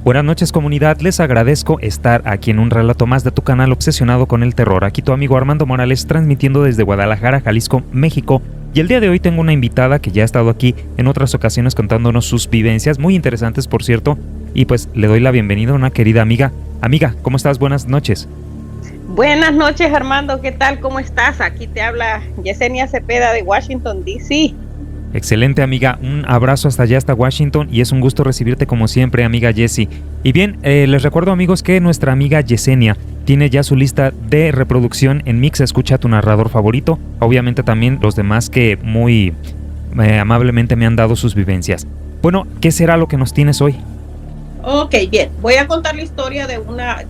Buenas noches, comunidad, les agradezco estar aquí en un relato más de tu canal Obsesionado con el Terror. Aquí tu amigo Armando Morales transmitiendo desde Guadalajara, Jalisco, México. Y el día de hoy tengo una invitada que ya ha estado aquí en otras ocasiones contándonos sus vivencias, muy interesantes por cierto. Y pues le doy la bienvenida a una querida amiga. Amiga, ¿cómo estás? Buenas noches. Buenas noches, Armando, ¿qué tal? ¿Cómo estás? Aquí te habla Yesenia Cepeda de Washington, D.C. Excelente, amiga, un abrazo hasta allá, hasta Washington, y es un gusto recibirte como siempre, amiga Jessie. Y bien, les recuerdo, amigos, que nuestra amiga Yesenia tiene ya su lista de reproducción en Mix Escucha a tu narrador favorito, obviamente también los demás que muy amablemente me han dado sus vivencias. Bueno, ¿qué será lo que nos tienes hoy? Ok, bien, voy a contar la historia de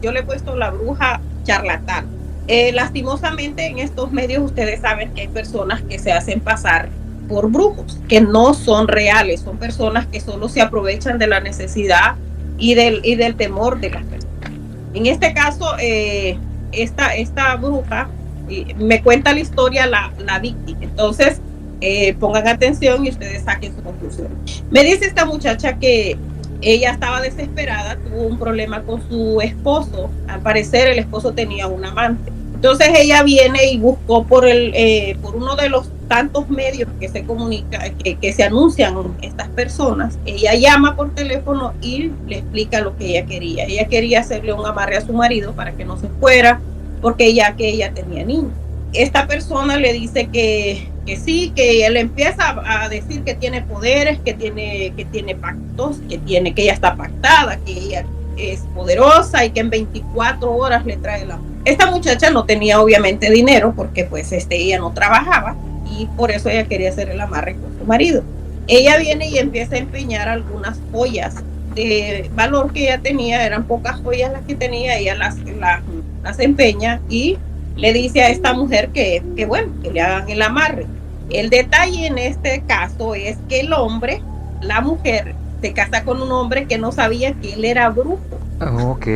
yo le he puesto la bruja charlatán. Lastimosamente en estos medios ustedes saben que hay personas que se hacen pasar por brujos, que no son reales, son personas que solo se aprovechan de la necesidad y del temor de las personas. En este caso, esta bruja, me cuenta la historia la víctima, entonces pongan atención y ustedes saquen su conclusión. Me dice esta muchacha que ella estaba desesperada, tuvo un problema con su esposo, al parecer el esposo tenía un amante. Entonces ella viene y buscó por uno de los tantos medios que se comunica, que se anuncian estas personas. Ella llama por teléfono y le explica lo que ella quería. Ella quería hacerle un amarre a su marido para que no se fuera, porque ella tenía niños. Esta persona le dice que sí, que él empieza a decir que tiene poderes, que tiene pactos, que ella está pactada, que ella es poderosa y que en 24 horas le trae la... Esta muchacha no tenía obviamente dinero porque pues ella no trabajaba y por eso ella quería hacer el amarre con su marido. Ella viene y empieza a empeñar algunas joyas de valor que ella tenía, eran pocas joyas las que tenía, ella las empeña y le dice a esta mujer que bueno, que le hagan el amarre. El detalle en este caso es que la mujer, se casa con un hombre que no sabía que él era brujo. Ok.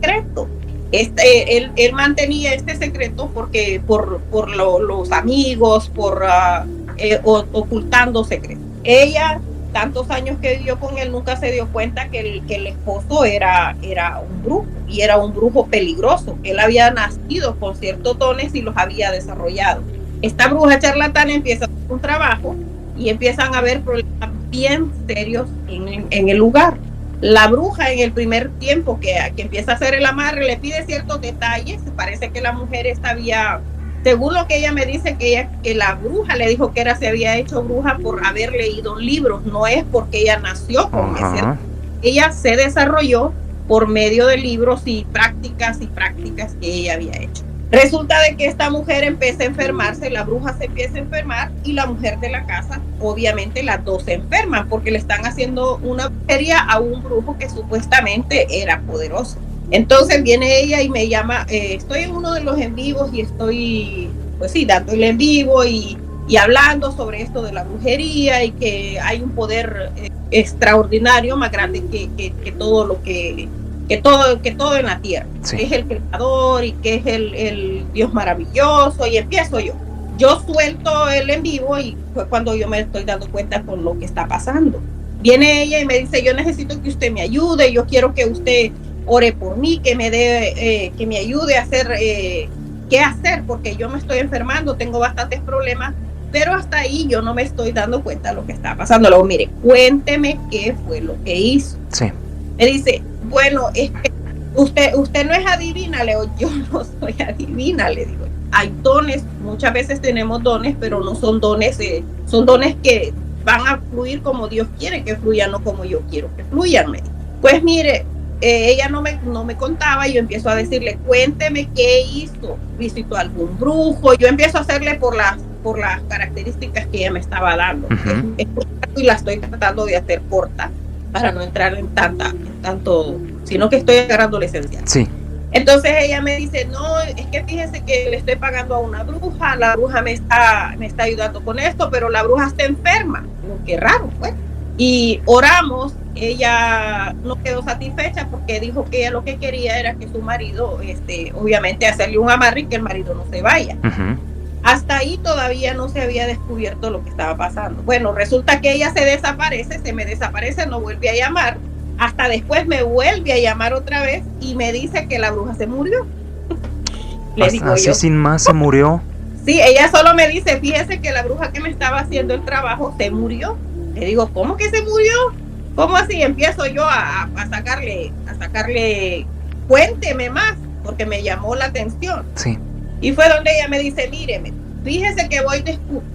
Secreto. Él mantenía este secreto porque por los amigos, ocultando secretos. Ella, tantos años que vivió con él, nunca se dio cuenta que el esposo era un brujo, y era un brujo peligroso. Él había nacido con ciertos dones y los había desarrollado. Esta bruja charlatana empieza a hacer un trabajo y empiezan a haber problemas bien serios en el lugar. La bruja, en el primer tiempo que empieza a hacer el amarre, le pide ciertos detalles. Parece que la mujer según lo que ella me dice, que la bruja le dijo que se había hecho bruja por haber leído libros, no es porque ella nació con ese. Ella se desarrolló por medio de libros y prácticas que ella había hecho. Resulta de que esta mujer empieza a enfermarse, la bruja se empieza a enfermar y la mujer de la casa, obviamente las dos se enferman porque le están haciendo una brujería a un brujo que supuestamente era poderoso. Entonces viene ella y me llama, estoy en uno de los en vivos y estoy, pues sí, dando el en vivo y hablando sobre esto de la brujería y que hay un poder extraordinario, más grande que todo lo que todo en la tierra, sí. Que es el creador y que es el Dios maravilloso, y empiezo yo suelto el en vivo y fue cuando yo me estoy dando cuenta con lo que está pasando. Viene ella y me dice, yo necesito que usted me ayude, yo quiero que usted ore por mí, que me ayude a hacer qué hacer, porque yo me estoy enfermando, tengo bastantes problemas, pero hasta ahí yo no me estoy dando cuenta de lo que está pasando. Luego, mire, cuénteme qué fue lo que hizo. Sí. Me dice, bueno, es que usted no es adivina, le digo, yo no soy adivina, le digo. Hay dones, muchas veces tenemos dones, pero no son dones, son dones que van a fluir como Dios quiere que fluyan, no como yo quiero que fluyan. Pues mire, ella no me contaba, y yo empiezo a decirle, cuénteme qué hizo, visitó algún brujo, yo empiezo a hacerle por las características que ella me estaba dando. Uh-huh. Y la estoy tratando de hacer corta para no entrar en tanto, sino que estoy agarrando la esencial. Sí. Entonces ella me dice, no, es que fíjese que le estoy pagando a una bruja, la bruja me está ayudando con esto, pero la bruja está enferma. Qué raro, pues. Y oramos, ella no quedó satisfecha porque dijo que ella lo que quería era que su marido, obviamente hacerle un amarre y que el marido no se vaya. Uh-huh. Hasta ahí todavía no se había descubierto lo que estaba pasando. Bueno, resulta que ella se me desaparece, no vuelve a llamar. Hasta después me vuelve a llamar otra vez y me dice que la bruja se murió. Le digo así yo, sin más se murió. sí, ella solo me dice, fíjese que la bruja que me estaba haciendo el trabajo se murió. Le digo, ¿cómo que se murió? ¿Cómo así? Empiezo yo a sacarle, cuénteme más, porque me llamó la atención. Sí. Y fue donde ella me dice, míreme, fíjese que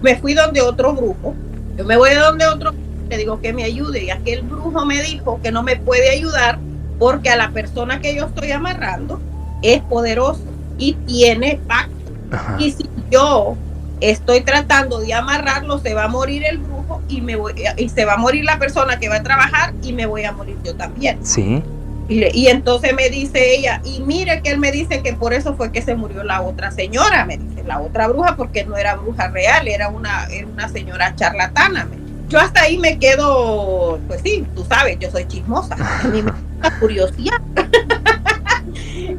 me fui donde otro brujo. Yo me voy donde otro, le digo que me ayude. Y aquel brujo me dijo que no me puede ayudar porque a la persona que yo estoy amarrando es poderoso y tiene pacto. Ajá. Y si yo estoy tratando de amarrarlo, se va a morir el brujo y se va a morir la persona que va a trabajar y me voy a morir yo también. Sí. Y entonces me dice ella, y mire que él me dice que por eso fue que se murió la otra señora, me dice, la otra bruja, porque no era bruja real, era una señora charlatana. Yo hasta ahí me quedo, pues sí, tú sabes, yo soy chismosa, a mí me da curiosidad.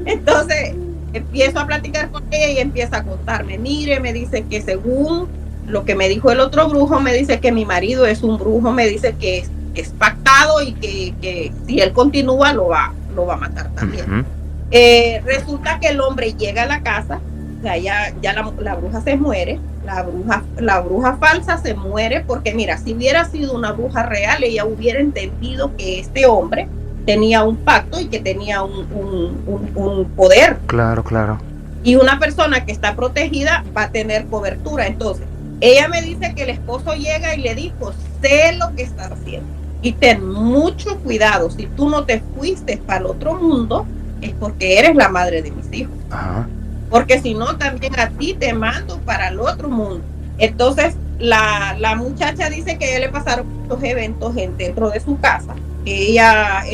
Entonces empiezo a platicar con ella y empieza a contarme, mire, me dice que según lo que me dijo el otro brujo, me dice que mi marido es un brujo, me dice que es pactado y que si él continúa lo va a matar también. Uh-huh. Resulta que el hombre llega a la casa, o sea, ya la bruja se muere, la bruja falsa se muere porque mira, si hubiera sido una bruja real, ella hubiera entendido que este hombre tenía un pacto y que tenía un poder. Claro, claro. Y una persona que está protegida va a tener cobertura. Entonces, ella me dice que el esposo llega y le dijo, sé lo que estás haciendo y ten mucho cuidado. Si tú no te fuiste para el otro mundo, es porque eres la madre de mis hijos. Ajá. Porque si no, también a ti te mando para el otro mundo. Entonces, la muchacha dice que a ella le pasaron muchos eventos dentro de su casa. Ella,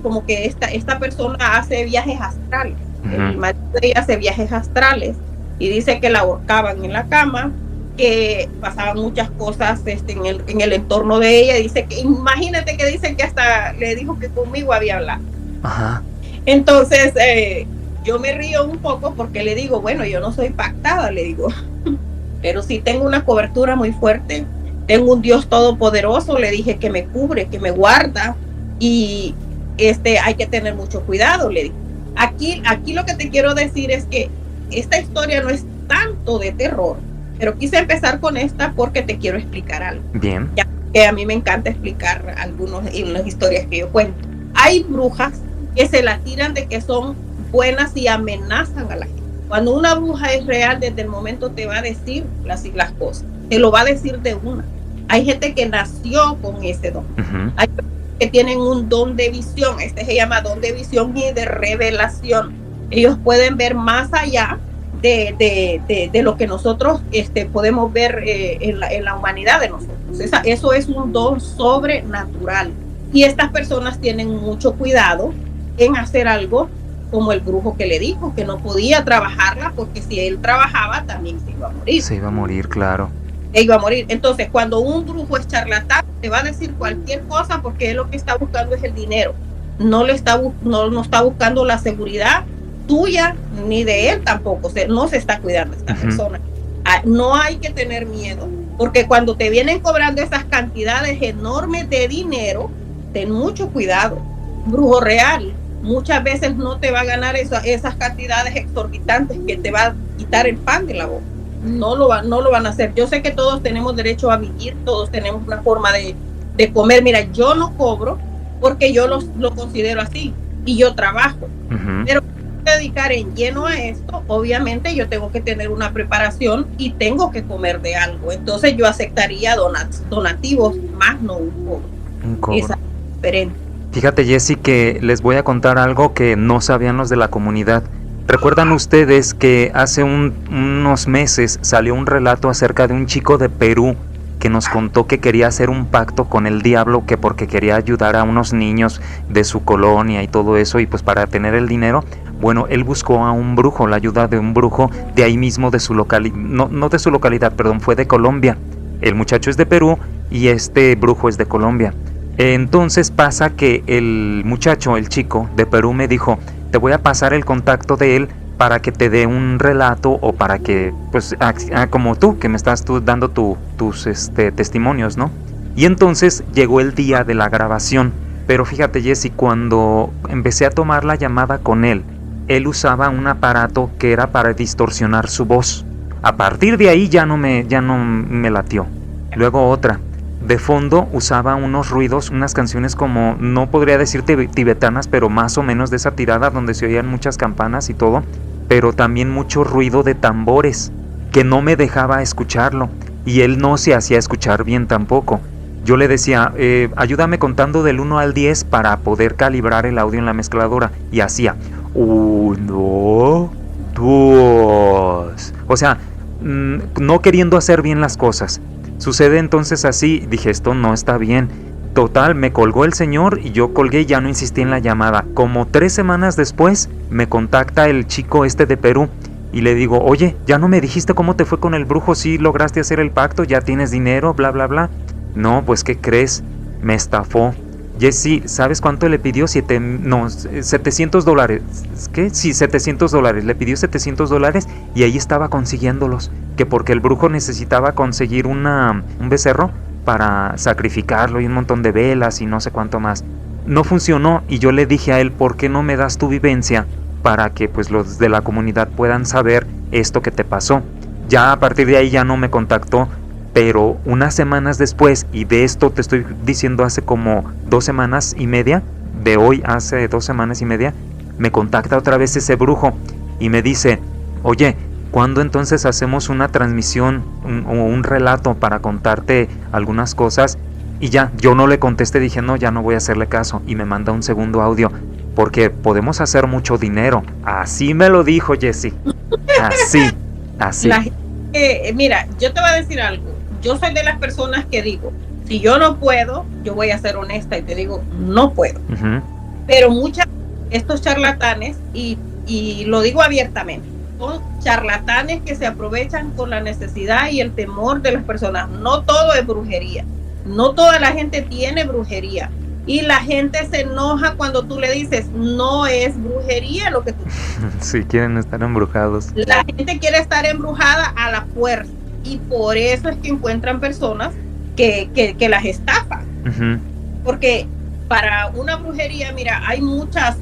como que esta persona hace viajes astrales. Uh-huh. El marido de ella hace viajes astrales y dice que la ahorcaban en la cama, que pasaban muchas cosas en el entorno de ella. Dice que, imagínate que dice que hasta le dijo que conmigo había hablado. Ajá. Entonces, yo me río un poco porque le digo, bueno, yo no soy pactada, le digo, pero sí tengo una cobertura muy fuerte. Tengo un Dios todopoderoso, le dije, que me cubre, que me guarda, y hay que tener mucho cuidado, le dije. Aquí lo que te quiero decir es que esta historia no es tanto de terror, pero quise empezar con esta porque te quiero explicar algo. Bien. Ya que a mí me encanta explicar unas historias que yo cuento. Hay brujas que se la tiran de que son buenas y amenazan a la gente. Cuando una bruja es real, desde el momento te va a decir las cosas, te lo va a decir de una. Hay gente que nació con ese don. Uh-huh. Hay que tienen un don de visión, se llama don de visión y de revelación. Ellos pueden ver más allá de lo que nosotros podemos ver en la humanidad de nosotros. Eso es un don sobrenatural. Y estas personas tienen mucho cuidado en hacer algo como el brujo que le dijo que no podía trabajarla porque si él trabajaba también se iba a morir. Se iba a morir, claro. Iba a morir. Entonces, cuando un brujo es charlatán, te va a decir cualquier cosa porque él lo que está buscando es el dinero. No está buscando la seguridad tuya ni de él tampoco. No se está cuidando esta persona. No hay que tener miedo porque cuando te vienen cobrando esas cantidades enormes de dinero, ten mucho cuidado. Brujo real muchas veces no te va a ganar esas cantidades exorbitantes que te va a quitar el pan de la boca. No lo van a hacer. Yo sé que todos tenemos derecho a vivir, todos tenemos una forma de comer. Mira, yo no cobro porque yo lo considero así y yo trabajo. Uh-huh. Pero dedicar en lleno a esto, obviamente yo tengo que tener una preparación y tengo que comer de algo. Entonces yo aceptaría donativos, más no un cobro. Un cobro. Esa es diferente. Fíjate, Jessy, que les voy a contar algo que no sabían los de la comunidad. ¿Recuerdan ustedes que hace unos meses salió un relato acerca de un chico de Perú que nos contó que quería hacer un pacto con el diablo, que porque quería ayudar a unos niños de su colonia y todo eso, y pues para tener el dinero? Bueno, él buscó a un brujo, la ayuda de un brujo de ahí mismo, de su localidad, no de su localidad, perdón, fue de Colombia. El muchacho es de Perú y este brujo es de Colombia. Entonces pasa que el muchacho, el chico de Perú, me dijo, te voy a pasar el contacto de él para que te dé un relato o para que, pues, como tú, que me estás dando tus testimonios, ¿no? Y entonces llegó el día de la grabación, Pero fíjate, Jessy, cuando empecé a tomar la llamada con él usaba un aparato que era para distorsionar su voz. A partir de ahí ya no me latió. Luego otra. De fondo usaba unos ruidos, unas canciones como, no podría decir tibetanas, pero más o menos de esa tirada, donde se oían muchas campanas y todo, pero también mucho ruido de tambores, que no me dejaba escucharlo, y él no se hacía escuchar bien tampoco. Yo le decía, ayúdame contando del 1 al 10 para poder calibrar el audio en la mezcladora, y hacía 1, 2, o sea, no queriendo hacer bien las cosas. Sucede entonces así, dije, esto no está bien. Total, me colgó el señor y yo colgué y ya no insistí en la llamada. Como 3 semanas después, me contacta el chico de Perú y le digo, oye, ¿ya no me dijiste cómo te fue con el brujo? ¿Sí lograste hacer el pacto? ¿Ya tienes dinero? Bla, bla, bla. No, pues, ¿qué crees? Me estafó. Jessy, ¿sabes cuánto le pidió? $700. ¿Qué? Sí, $700. Le pidió $700 y ahí estaba consiguiéndolos. Que porque el brujo necesitaba conseguir un becerro para sacrificarlo y un montón de velas y no sé cuánto más. No funcionó y yo le dije a él, ¿por qué no me das tu vivencia para que pues los de la comunidad puedan saber esto que te pasó? Ya a partir de ahí ya no me contactó. Pero unas semanas después, y de esto te estoy diciendo hace como 2 semanas y media, de hoy hace 2 semanas y media, me contacta otra vez ese brujo y me dice, oye, ¿cuándo entonces hacemos una transmisión o un relato para contarte algunas cosas? Y ya, yo no le contesté, dije, no, ya no voy a hacerle caso, y me manda un segundo audio, porque podemos hacer mucho dinero. Así me lo dijo Jessy, así. Mira, yo te voy a decir algo. Yo soy de las personas que digo, si yo no puedo, yo voy a ser honesta y te digo, no puedo. Uh-huh. Pero estos charlatanes, y lo digo abiertamente, son charlatanes que se aprovechan con la necesidad y el temor de las personas. No todo es brujería. No toda la gente tiene brujería. Y la gente se enoja cuando tú le dices, no es brujería lo que tú dices. Sí, quieren estar embrujados. La gente quiere estar embrujada a la fuerza. Y por eso es que encuentran personas que las estafan. Uh-huh. Porque para una brujería, mira, hay muchas,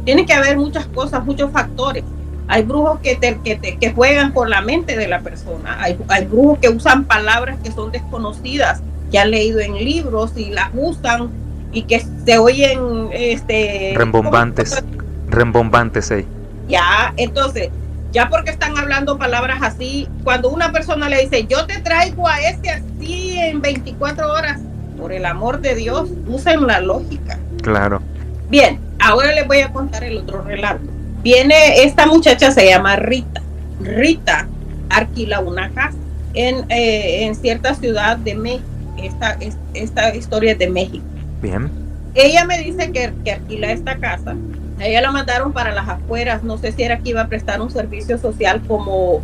tiene que haber muchas cosas, muchos factores. Hay brujos que juegan con la mente de la persona. Hay brujos que usan palabras que son desconocidas, que han leído en libros y las usan y que se oyen rembombantes, Ya, entonces, ya porque están hablando palabras así, cuando una persona le dice, yo te traigo a así en 24 horas, por el amor de Dios, usen la lógica. Claro. Bien, ahora les voy a contar el otro relato. Viene esta muchacha, se llama Rita. Rita alquila una casa en cierta ciudad de México. Esta historia es de México. Bien. Ella me dice que alquila esta casa. A ella la mandaron para las afueras. No sé si era que iba a prestar un servicio social como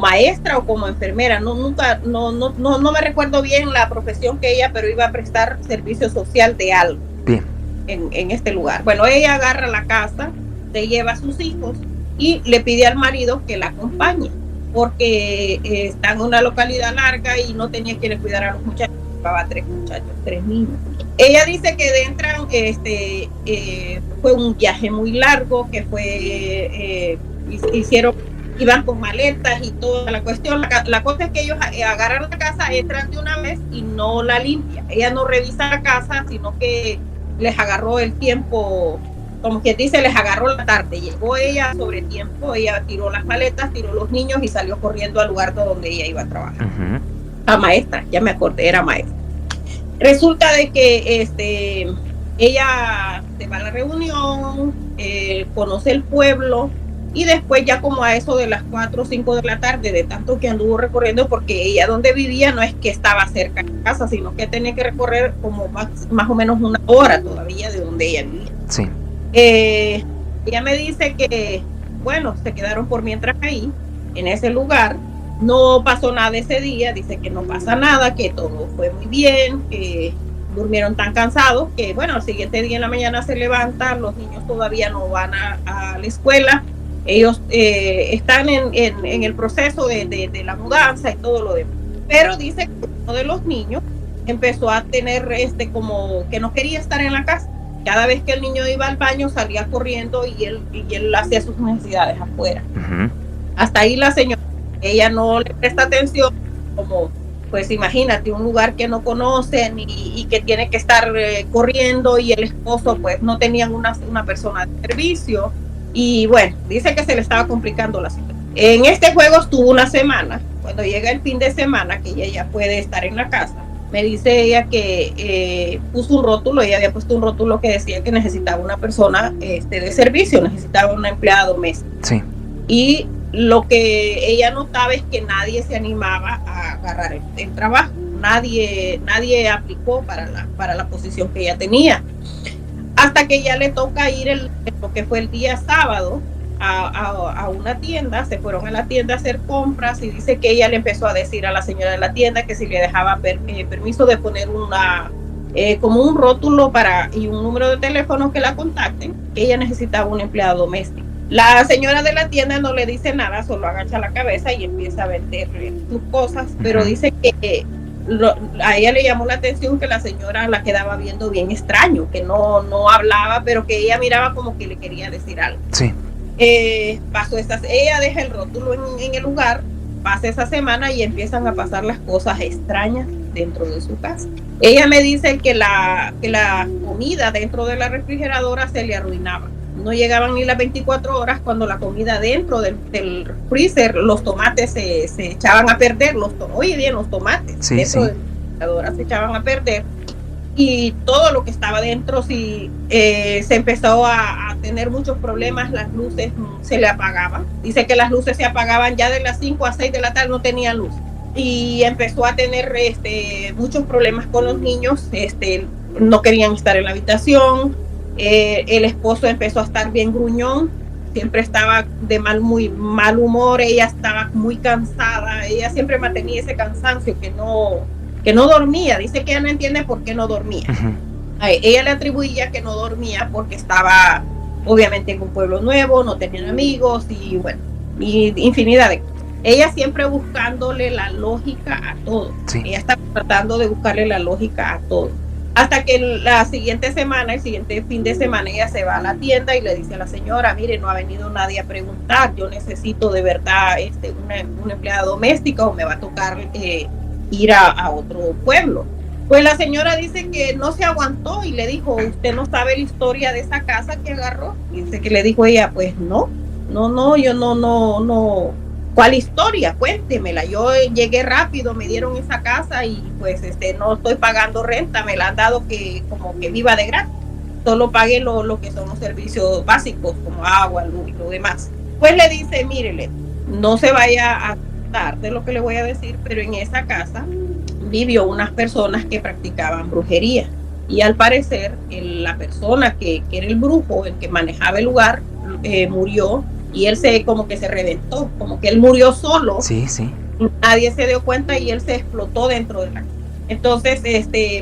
maestra o como enfermera. No me recuerdo bien la profesión que ella, pero iba a prestar servicio social de algo. Bien. En este lugar. Bueno, ella agarra la casa, se lleva a sus hijos y le pide al marido que la acompañe, porque está en una localidad larga y no tenía quien cuidar a los muchachos. Llevaba 3 muchachos, 3 niños. Ella dice que entran, fue un viaje muy largo, que fue, iban con maletas y toda la cuestión. La cosa es que ellos agarran la casa, entran de una vez y no la limpian. Ella no revisa la casa, sino que les agarró el tiempo, como quien dice, les agarró la tarde. Llegó ella sobre tiempo, ella tiró las maletas, tiró los niños y salió corriendo al lugar donde ella iba a trabajar. Uh-huh. A maestra, ya me acordé, era maestra. Resulta de que ella se va a la reunión, conoce el pueblo y después ya como a eso de las 4 o 5 de la tarde, de tanto que anduvo recorriendo, porque ella donde vivía no es que estaba cerca de casa, sino que tenía que recorrer como más o menos 1 hora todavía de donde ella vivía. Sí. Ella me dice que, bueno, se quedaron por mientras ahí, en ese lugar. No pasó nada ese día, dice que no pasa nada, que todo fue muy bien, que durmieron tan cansados que, bueno, al siguiente día en la mañana se levantan, los niños todavía no van a la escuela, ellos están en el proceso de la mudanza y todo lo demás. Pero dice que uno de los niños empezó a tener como que no quería estar en la casa. Cada vez que el niño iba al baño salía corriendo y él hacía sus necesidades afuera. Uh-huh. Hasta ahí la señora, ella no le presta atención, como pues imagínate, un lugar que no conocen y que tiene que estar corriendo, y el esposo pues no tenían una persona de servicio, y bueno, dice que se le estaba complicando la situación. En este juego estuvo una semana. Cuando llega el fin de semana, que ella ya puede estar en la casa, me dice ella que puso un rótulo. Ella había puesto un rótulo que decía que necesitaba una persona de servicio, necesitaba una empleada doméstica. Sí. Y lo que ella notaba es que nadie se animaba a agarrar el trabajo. Nadie aplicó para la posición que ella tenía. Hasta que ya le toca ir lo que fue el día sábado a una tienda. Se fueron a la tienda a hacer compras, y dice que ella le empezó a decir a la señora de la tienda que si le dejaba permiso de poner como un rótulo y un número de teléfono que la contacten, que ella necesitaba una empleada doméstica. La señora de la tienda no le dice nada, solo agacha la cabeza y empieza a vender sus cosas, pero dice que a ella le llamó la atención que la señora la quedaba viendo bien extraño, que no hablaba, pero que ella miraba como que le quería decir algo. Sí. Ella deja el rótulo en el lugar, pasa esa semana y empiezan a pasar las cosas extrañas dentro de su casa. Ella me dice que la comida dentro de la refrigeradora se le arruinaba. No llegaban ni las 24 horas cuando la comida dentro del freezer, los tomates se echaban a perder. Los tomates sí, dentro de la refrigeradora se echaban a perder. Y todo lo que estaba dentro se empezó a tener muchos problemas. Las luces se le apagaban. Dice que las luces se apagaban ya de las 5 a 6 de la tarde, no tenía luz. Y empezó a tener muchos problemas con los niños. No querían estar en la habitación. El esposo empezó a estar bien gruñón. Siempre estaba de muy mal humor. Ella estaba muy cansada. Ella siempre mantenía ese cansancio que no dormía. Dice que ella no entiende por qué no dormía. Uh-huh. Ella le atribuía que no dormía porque estaba obviamente en un pueblo nuevo, no tenían amigos y bueno, y infinidad de cosas. Ella siempre buscándole la lógica a todo. Sí. Ella está tratando de buscarle la lógica a todo. Hasta que el siguiente fin de semana, ella se va a la tienda y le dice a la señora, mire, no ha venido nadie a preguntar, yo necesito de verdad una empleada doméstica o me va a tocar ir a otro pueblo. Pues la señora dice que no se aguantó y le dijo, ¿usted no sabe la historia de esa casa que agarró? Y dice que le dijo ella, pues no, yo no. ¿Cuál historia? Cuéntemela. Yo llegué rápido, me dieron esa casa y pues no estoy pagando renta, me la han dado como que viva de gratis. Solo pagué lo que son los servicios básicos como agua, luz y lo demás. Pues le dice, mírele, no se vaya a dar de lo que le voy a decir, pero en esa casa vivió unas personas que practicaban brujería. Y al parecer la persona que era el brujo, el que manejaba el lugar, murió. Y él como que se reventó, como que él murió solo. Sí. Nadie se dio cuenta y él se explotó dentro de la casa. Entonces,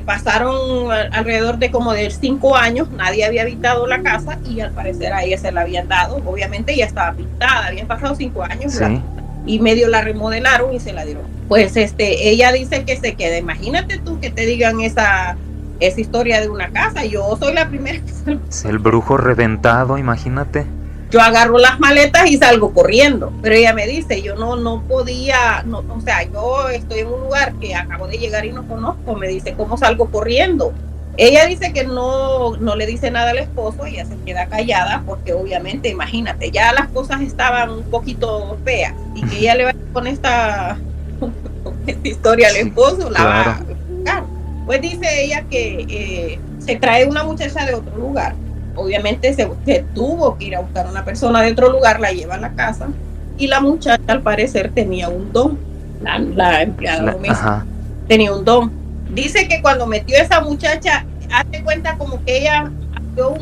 pasaron alrededor de como de 5 años, nadie había habitado la casa y al parecer a ella se la habían dado. Obviamente ella estaba pintada, habían pasado 5 años. Sí. Y medio la remodelaron y se la dieron. Pues ella dice que se queda. Imagínate tú que te digan esa historia de una casa. Yo soy la primera que el brujo reventado, imagínate. Yo agarro las maletas y salgo corriendo, pero ella me dice, yo no podía, o sea, yo estoy en un lugar que acabo de llegar y no conozco, me dice, ¿cómo salgo corriendo? Ella dice que no le dice nada al esposo, ella se queda callada porque obviamente, imagínate, ya las cosas estaban un poquito feas y que ella le va con esta historia al esposo, la va a buscar. Pues dice ella que se trae una muchacha de otro lugar. Obviamente se tuvo que ir a buscar una persona de otro lugar, la lleva a la casa y la muchacha al parecer tenía un don, la empleada doméstica tenía un don. Dice que cuando metió a esa muchacha, hace cuenta como que ella abrió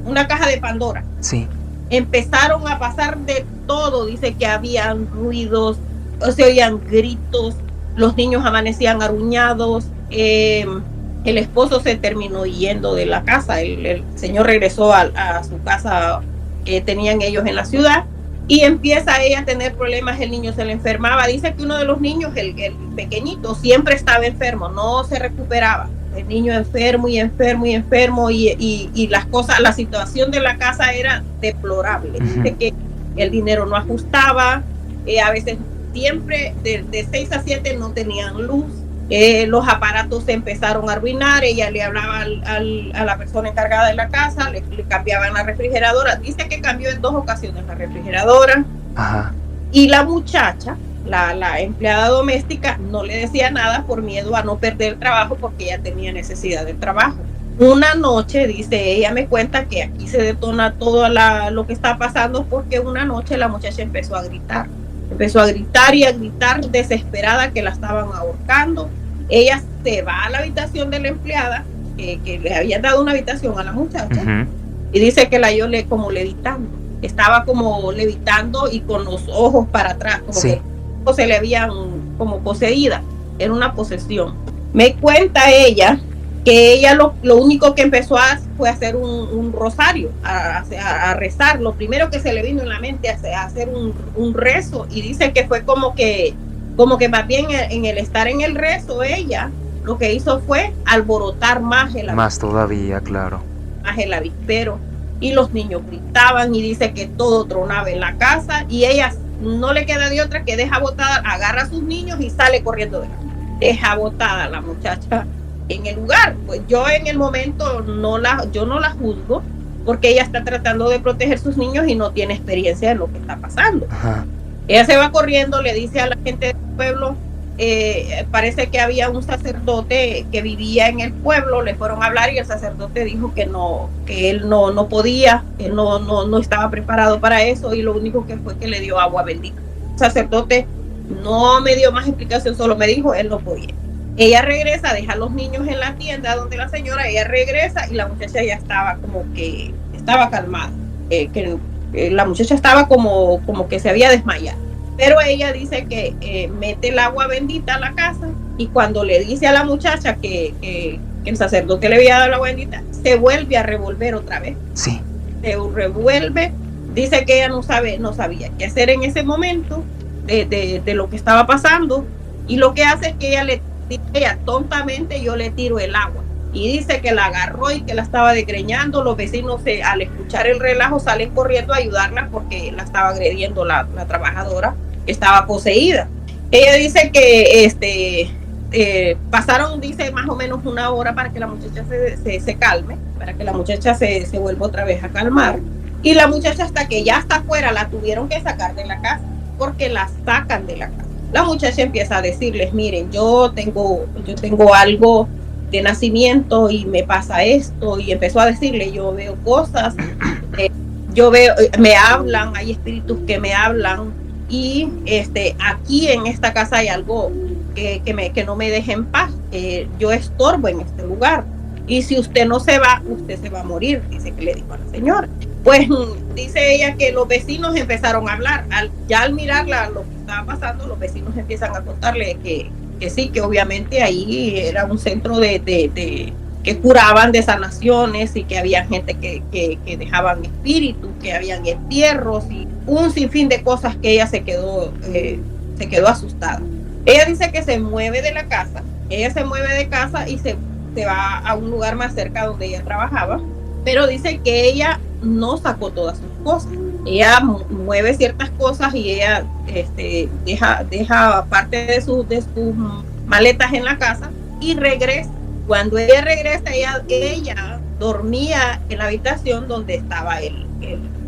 una caja de Pandora. Sí. Empezaron a pasar de todo, dice que habían ruidos, se oían gritos, los niños amanecían aruñados. El esposo se terminó yendo de la casa, el señor regresó a su casa que tenían ellos en la ciudad y empieza ella a tener problemas, el niño se le enfermaba. Dice que uno de los niños, el pequeñito, siempre estaba enfermo, no se recuperaba. El niño enfermo y enfermo y enfermo y las cosas, la situación de la casa era deplorable. Dice que el dinero no ajustaba, a veces siempre de 6 a 7 no tenían luz. Los aparatos se empezaron a arruinar, ella le hablaba a la persona encargada de la casa, le cambiaban la refrigeradora, dice que cambió en 2 ocasiones la refrigeradora. Ajá. Y la muchacha, la empleada doméstica, no le decía nada por miedo a no perder el trabajo porque ella tenía necesidad de trabajo. Una noche, dice ella, me cuenta que aquí se detona todo lo que está pasando porque una noche la muchacha empezó a gritar y a gritar desesperada que la estaban ahorcando. Ella se va a la habitación de la empleada, que le habían dado una habitación a la muchacha, y dice que la halló como levitando. Estaba como levitando y con los ojos para atrás, como que se le habían como poseída. Era una posesión. Me cuenta ella que ella lo único que empezó fue a hacer un rosario, a rezar. Lo primero que se le vino en la mente a hacer un rezo, y dice que fue como que más bien en el estar en el rezo, ella lo que hizo fue alborotar más el avispero. Más todavía, claro. Más el avispero, y los niños gritaban, y dice que todo tronaba en la casa, y ella no le queda de otra que deja botada, agarra a sus niños y sale corriendo de la casa. Deja botada la muchacha en el lugar. Pues yo en el momento yo no la juzgo, porque ella está tratando de proteger sus niños y no tiene experiencia en lo que está pasando. Ajá. Ella se va corriendo, le dice a la gente del pueblo, parece que había un sacerdote que vivía en el pueblo, le fueron a hablar y el sacerdote dijo que él no podía, que no estaba preparado para eso, y lo único que fue que le dio agua bendita. El sacerdote no me dio más explicación, solo me dijo él no podía. Ella regresa, deja a los niños en la tienda donde la señora, ella regresa y la muchacha ya estaba como que estaba calmada, la muchacha estaba como que se había desmayado. Pero ella dice que mete el agua bendita a la casa, y cuando le dice a la muchacha que el sacerdote le había dado el agua bendita, se vuelve a revolver otra vez. Sí. Se revuelve. Dice que ella no sabía qué hacer en ese momento de lo que estaba pasando, y lo que hace es que ella tontamente, yo le tiro el agua. Y dice que la agarró y que la estaba desgreñando. Los vecinos, al escuchar el relajo, salen corriendo a ayudarla porque la estaba agrediendo la trabajadora, que estaba poseída. Ella dice que pasaron, dice, más o menos 1 hora para que la muchacha se calme, para que la muchacha se vuelva otra vez a calmar. Y la muchacha, hasta que ya está afuera, la tuvieron que sacar de la casa, porque la sacan de la casa. La muchacha empieza a decirles, miren, yo tengo algo de nacimiento y me pasa esto, y empezó a decirle, yo veo cosas, me hablan, hay espíritus que me hablan, y aquí en esta casa hay algo que no me deja en paz, yo estorbo en este lugar, y si usted no se va, usted se va a morir, dice que le dijo a la señora. Pues dice ella que los vecinos empezaron a hablar, al mirar lo que estaba pasando, los vecinos empiezan a contarle que sí, que obviamente ahí era un centro que curaban de sanaciones, y que había gente que dejaban espíritus, que habían entierros y un sinfín de cosas, que ella se quedó asustada. Ella dice que se mueve de la casa, y se va a un lugar más cerca donde ella trabajaba, pero dice que ella no sacó todas sus cosas. Ella mueve ciertas cosas y ella deja parte de sus maletas en la casa y regresa. Cuando ella regresa, ella dormía en la habitación donde estaba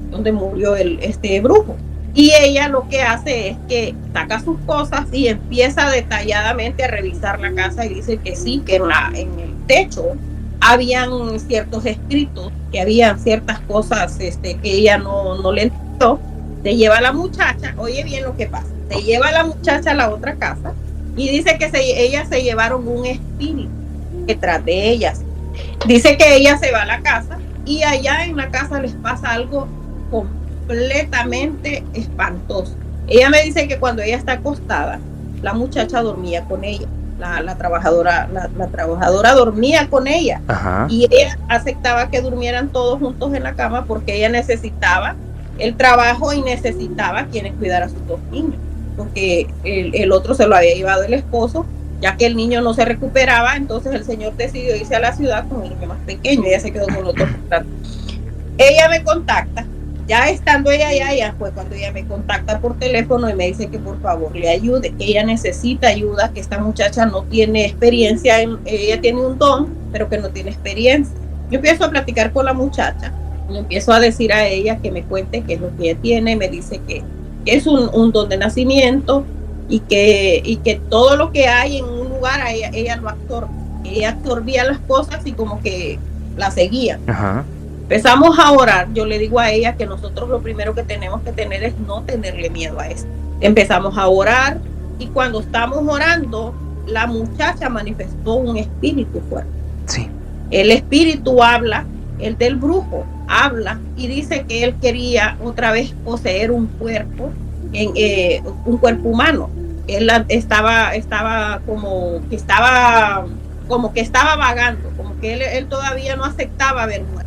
donde murió este brujo. Y ella lo que hace es que saca sus cosas y empieza detalladamente a revisar la casa, y dice que sí, que en el techo habían ciertos escritos, que habían ciertas cosas que ella no le entendió. Se lleva a la muchacha, oye bien lo que pasa, se lleva a la muchacha a la otra casa, y dice que ellas se llevaron un espíritu detrás de ellas. Dice que ella se va a la casa, y allá en la casa les pasa algo completamente espantoso. Ella me dice que cuando ella está acostada, la muchacha dormía con ella. La trabajadora dormía con ella. Ajá. Y ella aceptaba que durmieran todos juntos en la cama, porque ella necesitaba el trabajo y necesitaba quienes cuidara a sus 2 niños, porque el otro se lo había llevado el esposo, ya que el niño no se recuperaba. Entonces el señor decidió irse a la ciudad con el niño más pequeño, ella se quedó con los 2. Ella me contacta, ya estando ella allá, ya fue cuando ella me contacta por teléfono y me dice que por favor le ayude, que ella necesita ayuda, que esta muchacha no tiene experiencia, ella tiene un don, pero que no tiene experiencia. Yo empiezo a platicar con la muchacha, le empiezo a decir a ella que me cuente qué es lo que ella tiene. Me dice que es un don de nacimiento y que todo lo que hay en un lugar ella lo absorbe. Ella absorbía las cosas y como que las seguía. Ajá. Empezamos a orar. Yo le digo a ella que nosotros lo primero que tenemos que tener es no tenerle miedo a esto. Empezamos a orar y cuando estamos orando, la muchacha manifestó un espíritu fuerte. Sí. El espíritu habla, el del brujo habla y dice que él quería otra vez poseer un cuerpo, un cuerpo humano. Él estaba como que estaba vagando, como que él todavía no aceptaba haber muerto.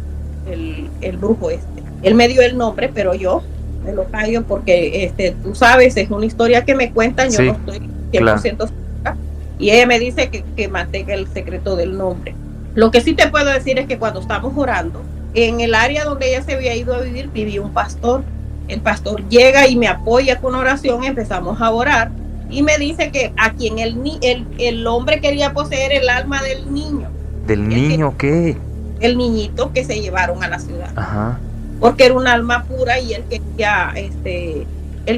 El brujo él me dio el nombre, pero yo me lo callo porque tú sabes, es una historia que me cuentan, yo sí, no estoy 100% segura, y ella me dice que mantenga el secreto del nombre. Lo que sí te puedo decir es que cuando estamos orando, en el área donde ella se había ido a vivir, vivía un pastor. El pastor llega y me apoya con oración, empezamos a orar y me dice que a quien el hombre quería poseer el alma del niño. ¿Del niño qué? El niñito que se llevaron a la ciudad. Ajá. Porque era un alma pura y él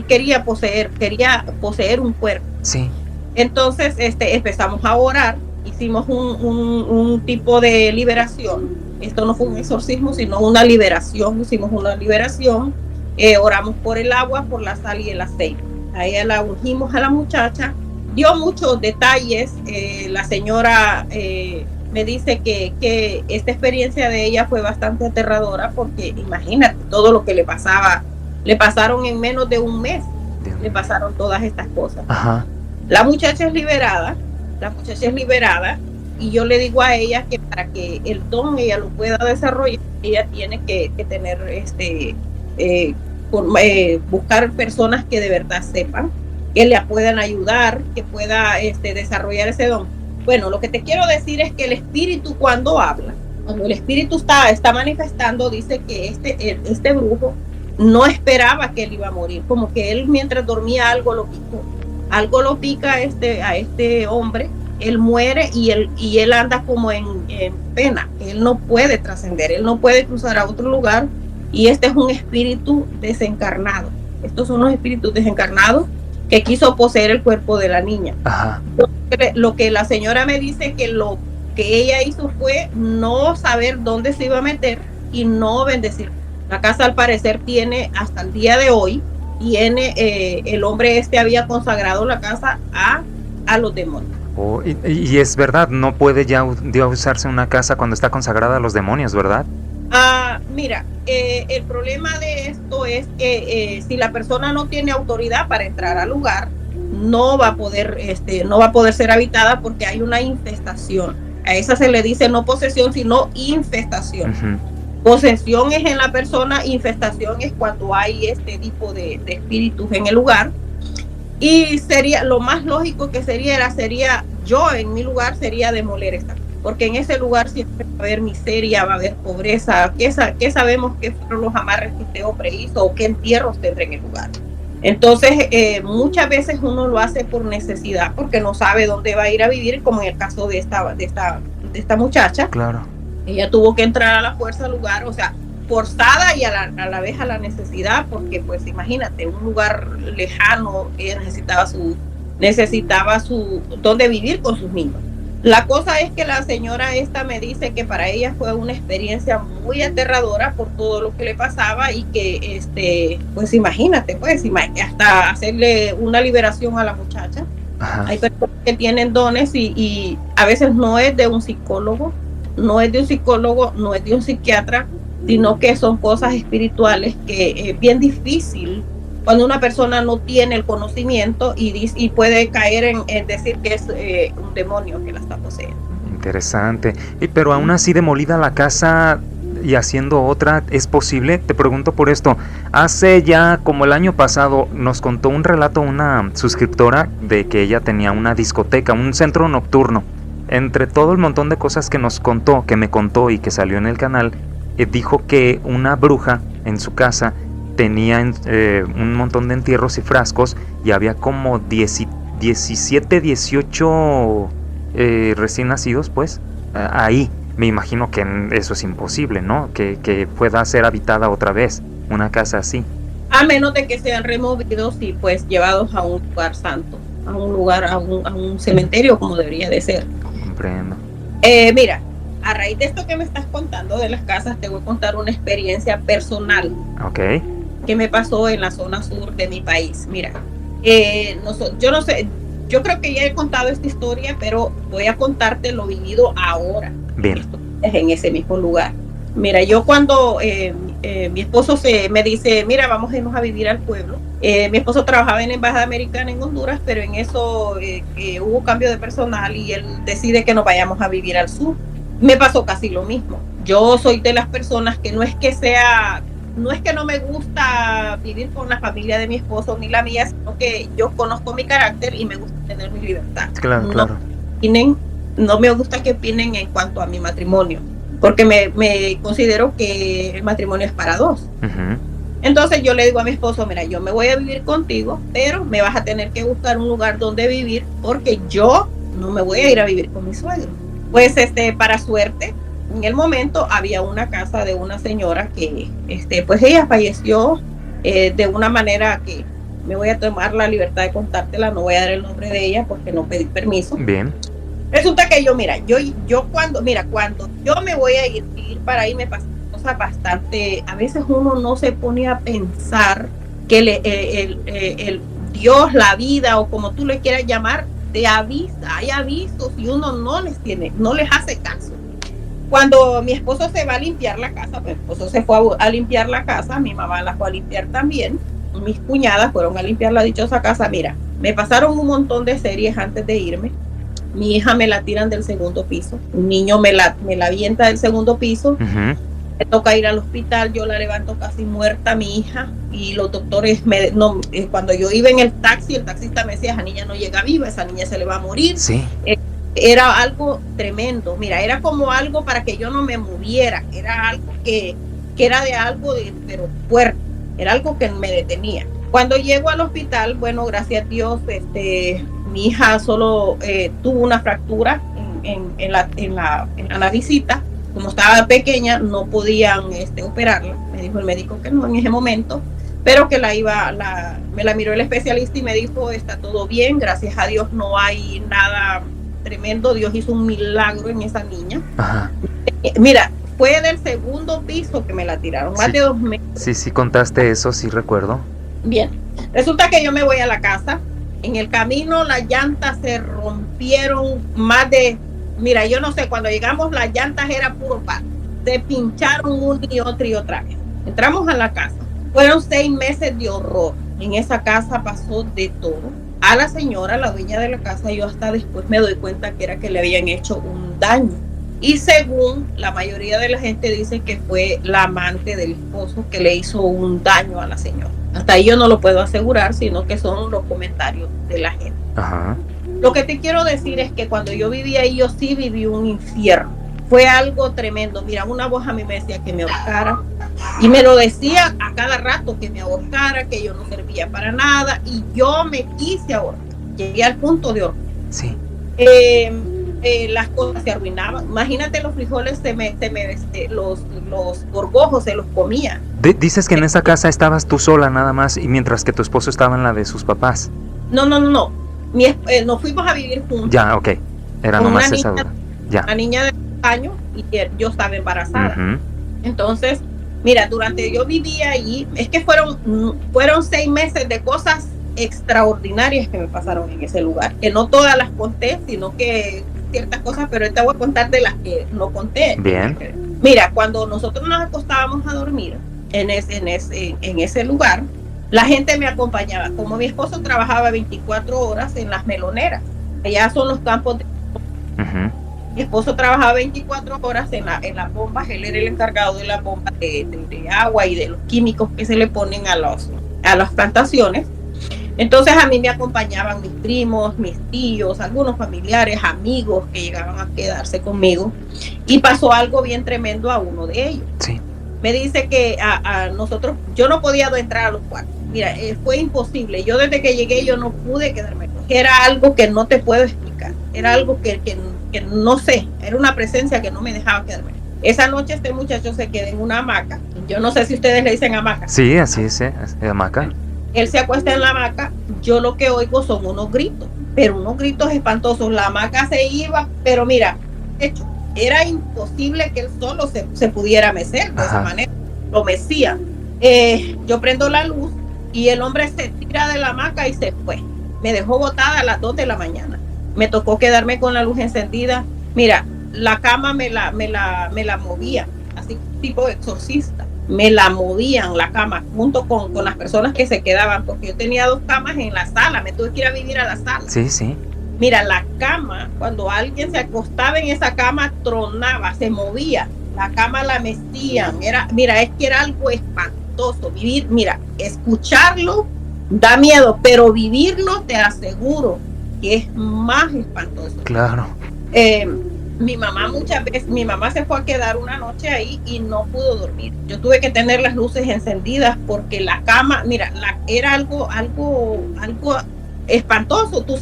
quería poseer un cuerpo. Sí. Entonces empezamos a orar, hicimos un tipo de liberación. Esto no fue un exorcismo, sino una liberación. Hicimos una liberación, oramos por el agua, por la sal y el aceite. A ella la ungimos a la muchacha, dio muchos detalles. La señora me dice que esta experiencia de ella fue bastante aterradora, porque imagínate todo lo que le pasaron en menos de un mes. Le pasaron todas estas cosas. Ajá. La muchacha es liberada y yo le digo a ella que para que el don ella lo pueda desarrollar, ella tiene que tener buscar personas que de verdad sepan, que le puedan ayudar, que pueda desarrollar ese don. Bueno, lo que te quiero decir es que el espíritu cuando el espíritu está manifestando, dice que este brujo no esperaba que él iba a morir, como que él mientras dormía algo lo pica a este hombre, él muere y él anda como en pena, él no puede trascender, él no puede cruzar a otro lugar, y este es un espíritu desencarnado. Estos son los espíritus desencarnados que quiso poseer el cuerpo de la niña. Ajá. Lo que la señora me dice que lo que ella hizo fue no saber dónde se iba a meter y no bendecir. La casa al parecer tiene hasta el día de hoy, el hombre había consagrado la casa a los demonios. Oh, y es verdad, no puede ya usarse una casa cuando está consagrada a los demonios, ¿verdad? Mira, el problema de esto es que si la persona no tiene autoridad para entrar al lugar, no va a poder ser habitada, porque hay una infestación. A esa se le dice no posesión, sino infestación. Uh-huh. Posesión es en la persona, infestación es cuando hay este tipo de espíritus en el lugar. Y sería lo más lógico que sería yo en mi lugar sería demoler esta, porque en ese lugar siempre va a haber miseria, va a haber pobreza. ¿Qué sabemos qué fueron los amarres que este hombre hizo o qué entierros tendrá en el lugar? Entonces muchas veces uno lo hace por necesidad, porque no sabe dónde va a ir a vivir, como en el caso de esta muchacha. Claro. Ella tuvo que entrar a la fuerza al lugar, o sea, forzada y a la vez a la necesidad, porque pues imagínate, un lugar lejano, ella necesitaba su donde vivir con sus niños. La cosa es que la señora me dice que para ella fue una experiencia muy aterradora por todo lo que le pasaba, y que pues imagínate, pues hasta hacerle una liberación a la muchacha. Ajá. Hay personas que tienen dones y a veces no es de un psicólogo, no es de un psiquiatra, sino que son cosas espirituales que es bien difícil cuando una persona no tiene el conocimiento y puede caer en decir que es un demonio que la está poseyendo. Interesante. Pero aún así, demolida la casa, y haciendo otra, ¿es posible? Te pregunto por esto. Hace ya como el año pasado nos contó un relato una suscriptora de que ella tenía una discoteca, un centro nocturno. Entre todo el montón de cosas que nos contó, que me contó y que salió en el canal, dijo que una bruja en su casa tenía un montón de entierros y frascos y había como 17, 18 recién nacidos, pues, ahí. Me imagino que eso es imposible, ¿no? Que pueda ser habitada otra vez una casa así. A menos de que sean removidos y pues llevados a un lugar santo, a un lugar, a un cementerio como debería de ser. Comprendo. Mira, a raíz de esto que me estás contando de las casas, te voy a contar una experiencia personal. Ok. Que me pasó en la zona sur de mi país. Mira, yo no sé, yo creo que ya he contado esta historia, pero voy a contarte lo vivido ahora. Bien. En ese mismo lugar. Mira, yo cuando mi esposo me dice, mira, vamos a irnos a vivir al pueblo. Mi esposo trabajaba en la Embajada Americana en Honduras, pero en eso hubo cambio de personal y él decide que nos vayamos a vivir al sur. Me pasó casi lo mismo. Yo soy de las personas que no es que no me gusta vivir con la familia de mi esposo ni la mía, sino que yo conozco mi carácter y me gusta tener mi libertad. Claro, claro. No me gusta que opinen en cuanto a mi matrimonio, porque me considero que el matrimonio es para dos. Uh-huh. Entonces yo le digo a mi esposo, mira, yo me voy a vivir contigo, pero me vas a tener que buscar un lugar donde vivir, porque yo no me voy a ir a vivir con mi suegro. Pues para suerte, en el momento había una casa de una señora que pues ella falleció de una manera que me voy a tomar la libertad de contártela, no voy a dar el nombre de ella porque no pedí permiso. Bien. Resulta que cuando yo me voy a ir para ahí me pasan cosas bastante, a veces uno no se pone a pensar que el Dios, la vida o como tú le quieras llamar, te avisa, hay avisos y uno no les hace caso. Cuando mi esposo se va a limpiar la casa, mi esposo se fue a limpiar la casa, mi mamá la fue a limpiar también, mis cuñadas fueron a limpiar la dichosa casa. Mira, me pasaron un montón de series antes de irme. Mi hija me la tiran del segundo piso, un niño me la avienta del segundo piso. Uh-huh. Me toca ir al hospital, yo la levanto casi muerta, mi hija, y los doctores, cuando yo iba en el taxi, el taxista me decía, esa niña no llega viva, esa niña se le va a morir. Sí. Era algo tremendo, mira, era como algo para que yo no me moviera, era algo que era de algo pero fuerte, era algo que me detenía. Cuando llego al hospital, bueno, gracias a Dios, mi hija solo tuvo una fractura en la naricita. Como estaba pequeña, no podían operarla. Me dijo el médico que no en ese momento, pero que me la miró el especialista y me dijo, está todo bien, gracias a Dios no hay nada tremendo, Dios hizo un milagro en esa niña. Ajá. Mira, fue del segundo piso que me la tiraron, más de 2 meses. Sí, contaste eso, sí recuerdo. Bien, resulta que yo me voy a la casa, en el camino las llantas se rompieron mira, yo no sé, cuando llegamos las llantas era puro par, se pincharon una y otra vez. Entramos a la casa, fueron 6 meses de horror, en esa casa pasó de todo. A la señora, la dueña de la casa, yo hasta después me doy cuenta que era que le habían hecho un daño. Y según la mayoría de la gente dice que fue la amante del esposo que le hizo un daño a la señora. Hasta ahí yo no lo puedo asegurar, sino que son los comentarios de la gente. Ajá. Lo que te quiero decir es que cuando yo vivía ahí, yo sí viví un infierno. Fue algo tremendo. Mira, una voz a mí me decía que me ahorcara. Y me lo decía a cada rato, que me ahorcara, que yo no servía para nada. Y yo me quise ahorcar. Llegué al punto de ahorcar. Sí. Las cosas se arruinaban. Imagínate, los frijoles los gorgojos se los comía. Dices que en esa casa estabas tú sola nada más y mientras que tu esposo estaba en la de sus papás. No. Nos fuimos a vivir juntos. Ya, ok. Era nomás esa duda. Ya. Una niña de 2 años y yo estaba embarazada. Uh-huh. Entonces, mira, durante yo vivía allí, es que fueron 6 meses de cosas extraordinarias que me pasaron en ese lugar, que no todas las conté, sino que ciertas cosas, pero ahorita voy a contar de las que no conté. Bien. Mira, cuando nosotros nos acostábamos a dormir en ese lugar, la gente me acompañaba. Como mi esposo trabajaba 24 horas en las meloneras, allá son los campos de... Uh-huh. Mi esposo trabajaba 24 horas en las bombas, él era el encargado de las bombas de agua y de los químicos que se le ponen a las plantaciones. Entonces a mí me acompañaban mis primos, mis tíos, algunos familiares, amigos que llegaban a quedarse conmigo, y pasó algo bien tremendo a uno de ellos. Sí. Me dice que a nosotros, yo no podía entrar a los cuartos. Mira, fue imposible. Yo desde que llegué yo no pude quedarme. Era algo que no te puedo explicar. Era algo que no sé. Era una presencia que no me dejaba quedarme. Esa noche este muchacho se queda en una hamaca. Yo no sé si ustedes le dicen hamaca. Sí, así es hamaca. Él se acuesta en la hamaca. Yo lo que oigo son unos gritos, pero unos gritos espantosos. La hamaca se iba, pero mira, de hecho, era imposible que él solo se pudiera mecer de esa manera. Lo mecía. Yo prendo la luz y el hombre se tira de la hamaca y se fue. Me dejó botada a las 2 de la mañana. Me tocó quedarme con la luz encendida. Mira, la cama me la movía, así tipo exorcista. Me la movían la cama junto con las personas que se quedaban, porque yo tenía 2 camas en la sala, me tuve que ir a vivir a la sala. Sí, sí. Mira, la cama, cuando alguien se acostaba en esa cama, tronaba, se movía, la cama la mecían. Mira, es que era algo espantoso. Vivir, mira, escucharlo da miedo, pero vivirlo te aseguro que es más espantoso. Claro. Mi mamá mi mamá se fue a quedar una noche ahí y no pudo dormir. Yo tuve que tener las luces encendidas porque la cama, mira, era algo espantoso. Tú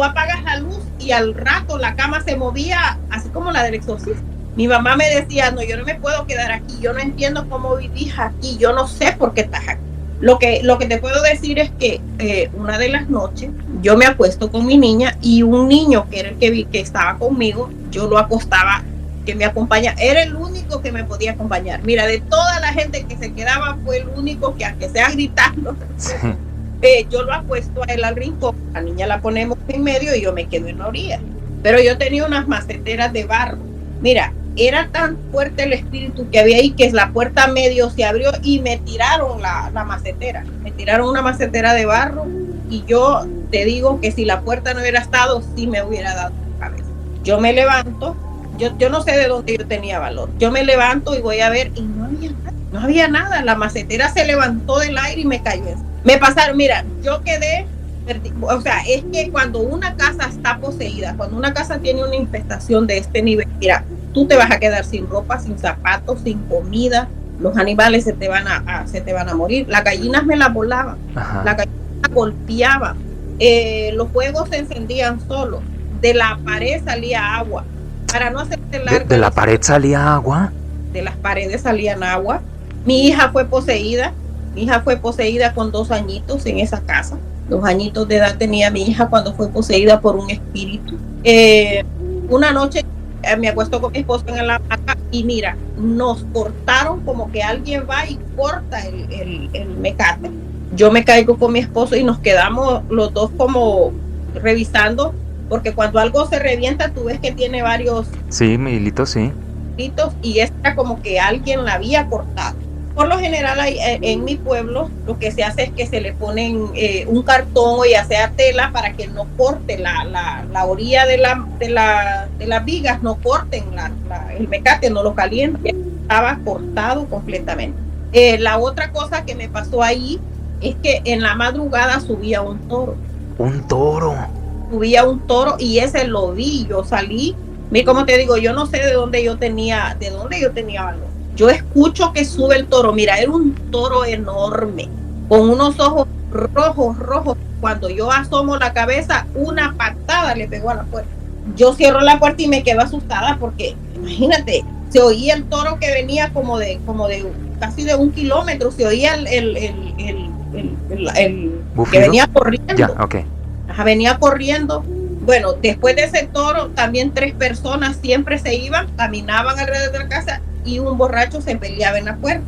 apagas la luz y al rato la cama se movía así como la del exorcista. Mi mamá me decía, no, yo no me puedo quedar aquí, yo no entiendo cómo vivís aquí, yo no sé por qué estás aquí. Lo que te puedo decir es que una de las noches yo me acuesto con mi niña y un niño que era el que estaba conmigo, yo lo acostaba, que me acompaña, era el único que me podía acompañar. Mira, de toda la gente que se quedaba fue el único que, aunque sea gritando, sí. Yo lo acuesto a él al rincón, la niña la ponemos en medio y yo me quedo en la orilla. Pero yo tenía unas maceteras de barro. Mira, era tan fuerte el espíritu que había ahí que la puerta medio se abrió y me tiraron la macetera. Me tiraron una macetera de barro y yo te digo que si la puerta no hubiera estado, sí me hubiera dado la cabeza. Yo me levanto, yo no sé de dónde yo tenía valor. Yo me levanto y voy a ver y no había nada. La macetera se levantó del aire y me cayó. Me pasaron, mira, yo quedé, o sea, es que cuando una casa está poseída, cuando una casa tiene una infestación de este nivel, mira, tú te vas a quedar sin ropa, sin zapatos, sin comida, los animales se te van a morir. Las gallinas me las volaban, las gallinas golpeaban, los fuegos se encendían solos, de la pared salía agua. Para no hacerte largo, ¿De la pared salía agua? De las paredes salían agua. Mi hija fue poseída con 2 añitos en esa casa. 2 añitos de edad tenía mi hija cuando fue poseída por un espíritu. Una noche me acuesto con mi esposo en la hamaca y mira, nos cortaron como que alguien va y corta el mecate. Yo me caigo con mi esposo y nos quedamos los dos como revisando, porque cuando algo se revienta tú ves que tiene varios... Sí, hilitos, sí. Y esta como que alguien la había cortado. Por lo general en mi pueblo lo que se hace es que se le ponen un cartón o ya sea tela para que no corte la orilla de las vigas, no corten el mecate, no lo calienten. Estaba cortado completamente. La otra cosa que me pasó ahí es que en la madrugada subía un toro. ¿Un toro? Subía un toro y ese lo vi, yo salí. Mira, como te digo, yo no sé de dónde yo tenía valor. Yo escucho que sube el toro. Mira, era un toro enorme, con unos ojos rojos. Cuando yo asomo la cabeza, una patada le pegó a la puerta. Yo cierro la puerta y me quedo asustada porque, imagínate, se oía el toro que venía como de casi de 1 kilómetro. Se oía el que venía corriendo. Ya, okay. Venía corriendo. Bueno, después de ese toro, también 3 personas siempre se iban, caminaban alrededor de la casa y un borracho se peleaba en la puerta.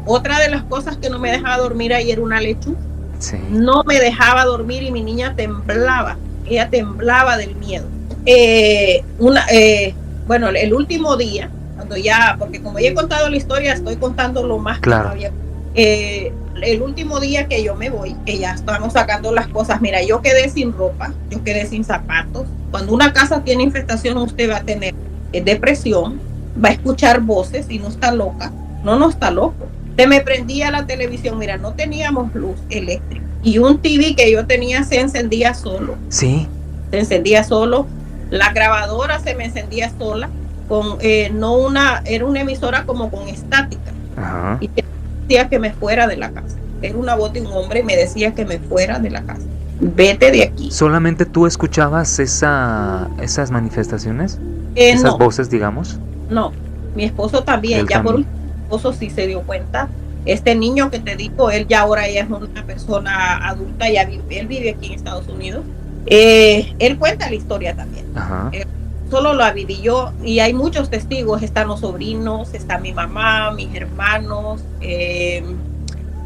Otra de las cosas que no me dejaba dormir ahí era una lechuza. Sí. No me dejaba dormir y mi niña temblaba. Ella temblaba del miedo. Bueno, el último día, cuando ya, porque como ya he contado la historia, estoy contando lo más claro. que había. El último día que yo me voy, que ya estamos sacando las cosas, mira, yo quedé sin ropa, yo quedé sin zapatos. Cuando una casa tiene infestación, usted va a tener depresión, va a escuchar voces y no está loca, no está loco. Se me prendía la televisión, mira, no teníamos luz eléctrica y un TV que yo tenía se encendía solo. Sí. Se encendía solo, la grabadora se me encendía sola, con era una emisora como con estática. Ajá. Y decía que me fuera de la casa. Era una voz de un hombre y me decía que me fuera de la casa. Vete de aquí. ¿Solamente tú escuchabas esas manifestaciones? ¿Esas voces, digamos? No, mi esposo también. Ya por mi esposo sí se dio cuenta. Este niño que te digo, él ya ahora ya es una persona adulta, él vive aquí en Estados Unidos. Él cuenta la historia también. Ajá. Solo la viví yo y hay muchos testigos, están los sobrinos, está mi mamá, mis hermanos,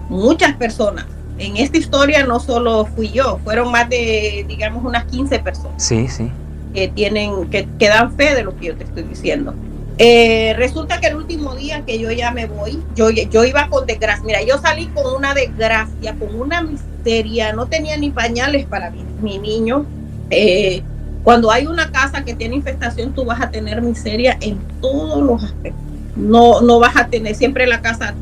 muchas personas. En esta historia no solo fui yo, fueron más de, digamos, unas 15 personas. Sí, sí. Que dan fe de lo que yo te estoy diciendo. Resulta que el último día que yo ya me voy, yo iba con desgracia. Mira, yo salí con una desgracia, con una miseria, no tenía ni pañales para mi niño. Cuando hay una casa que tiene infestación, tú vas a tener miseria en todos los aspectos. No vas a tener, siempre la casa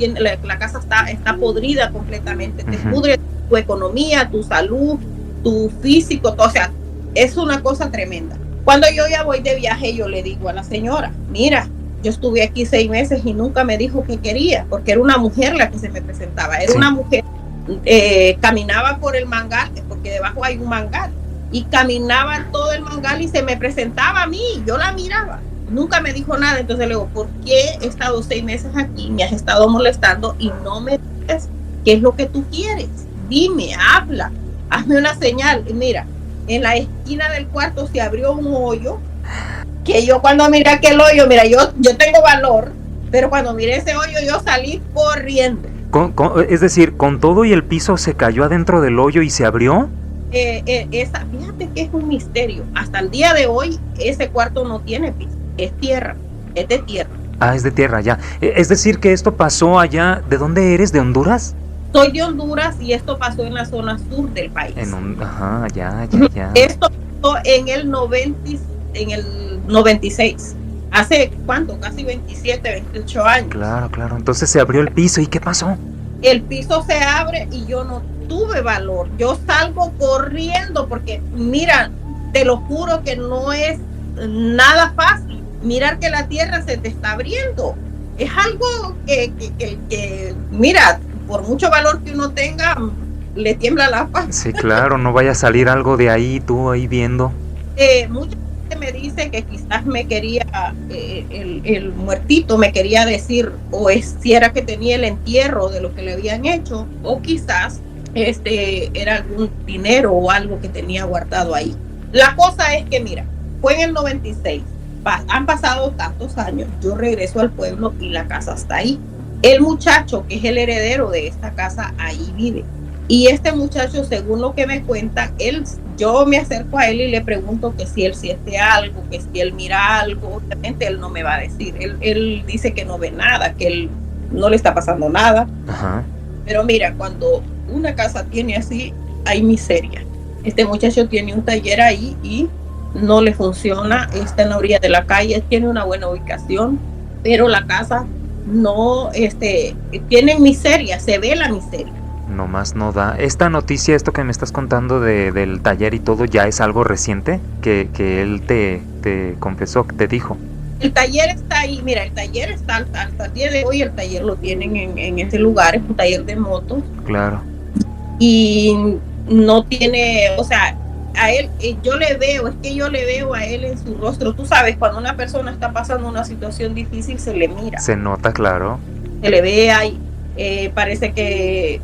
está podrida completamente, te pudre tu economía, tu salud, tu físico, todo, o sea, es una cosa tremenda. Cuando yo ya voy de viaje, yo le digo a la señora, mira, yo estuve aquí 6 meses y nunca me dijo que quería, porque era una mujer la que se me presentaba, era una mujer, caminaba por el mangal, porque debajo hay un mangal, y caminaba todo el mangal y se me presentaba a mí, yo la miraba, nunca me dijo nada. Entonces le digo, ¿por qué he estado 6 meses aquí, me has estado molestando y no me dices qué es lo que tú quieres? Dime, habla, hazme una señal. Y mira, en la esquina del cuarto se abrió un hoyo, que yo cuando miré aquel hoyo, mira, yo tengo valor, pero cuando miré ese hoyo yo salí corriendo. Es decir, con todo y el piso se cayó adentro del hoyo y se abrió. Fíjate que es un misterio. Hasta el día de hoy ese cuarto no tiene piso, es tierra, es de tierra. Ah, es de tierra, ya. Es decir que esto pasó allá. ¿De dónde eres? ¿De Honduras? Soy de Honduras y esto pasó en la zona sur del país. Ajá, ya. Esto pasó en el 96. ¿Hace cuánto? Casi 27, 28 años. Claro. Entonces se abrió el piso. ¿Y qué pasó? El piso se abre y yo no tuve valor. Yo salgo corriendo porque, mira, te lo juro que no es nada fácil. Mirar que la tierra se te está abriendo. Es algo que mira, por mucho valor que uno tenga, le tiembla la paz. Sí, claro, no vaya a salir algo de ahí, tú ahí viendo. Mucha gente me dice que quizás me quería, el muertito me quería decir, o si era que tenía el entierro de lo que le habían hecho, o quizás era algún dinero o algo que tenía guardado ahí. La cosa es que, mira, fue en el 96, han pasado tantos años, yo regreso al pueblo y la casa está ahí. El muchacho, que es el heredero de esta casa, ahí vive. Y este muchacho, según lo que me cuenta, yo me acerco a él y le pregunto que si él siente algo, que si él mira algo. Obviamente él no me va a decir. Él dice que no ve nada, que él no le está pasando nada. Ajá. Pero mira, cuando una casa tiene así, hay miseria. Este muchacho tiene un taller ahí y no le funciona. Está en la orilla de la calle, tiene una buena ubicación, pero la casa no, tiene miseria, se ve la miseria. Nomás no da. Esta noticia, esto que me estás contando del taller y todo, ¿ya es algo reciente que él te confesó, te dijo? El taller está ahí, mira, el taller está hasta el día de hoy, el taller lo tienen en ese lugar, es un taller de motos. Claro. Y no tiene, o sea, a él, yo le veo a él en su rostro. Tú sabes, cuando una persona está pasando una situación difícil, se le mira. Se nota, claro. Se le ve ahí. Parece que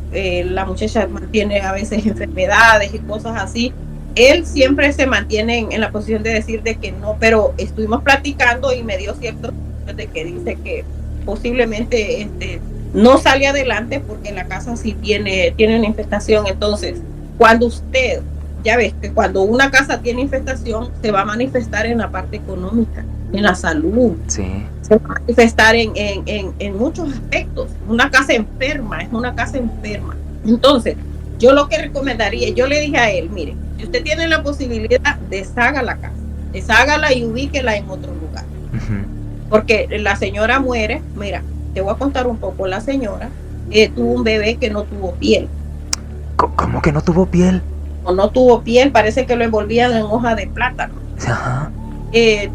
la muchacha mantiene a veces enfermedades y cosas así. Él siempre se mantiene en la posición de decir de que no, pero estuvimos platicando y me dio cierto de que dice que posiblemente no sale adelante porque la casa sí tiene una infestación. Entonces, cuando usted, ya ves que cuando una casa tiene infestación, se va a manifestar en la parte económica. en la salud, Sí. se va a manifestar en muchos aspectos. Una casa enferma, es una casa enferma. Entonces, yo lo que recomendaría, yo le dije a él, mire, si usted tiene la posibilidad, deshaga la casa, deshágala y ubíquela en otro lugar. Porque la señora muere, mira, te voy a contar un poco, la señora tuvo un bebé que no tuvo piel. ¿Cómo que no tuvo piel? O no tuvo piel, parece que lo envolvían en hoja de plátano. Ajá.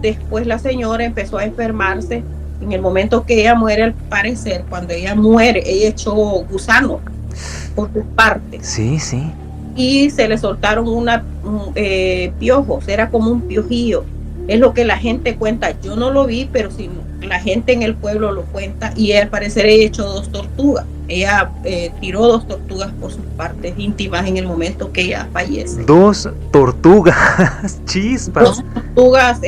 Después la señora empezó a enfermarse. En el momento que ella muere, al parecer, cuando ella muere, ella echó gusano por sus partes. Sí, sí. Y se le soltaron piojos, era como un piojillo. Es lo que la gente cuenta. Yo no lo vi, pero si la gente en el pueblo lo cuenta. Y al parecer ella echó 2 tortugas. Ella tiró 2 tortugas por sus partes íntimas en el momento que ella fallece. 2 tortugas, chispas. 2 tortugas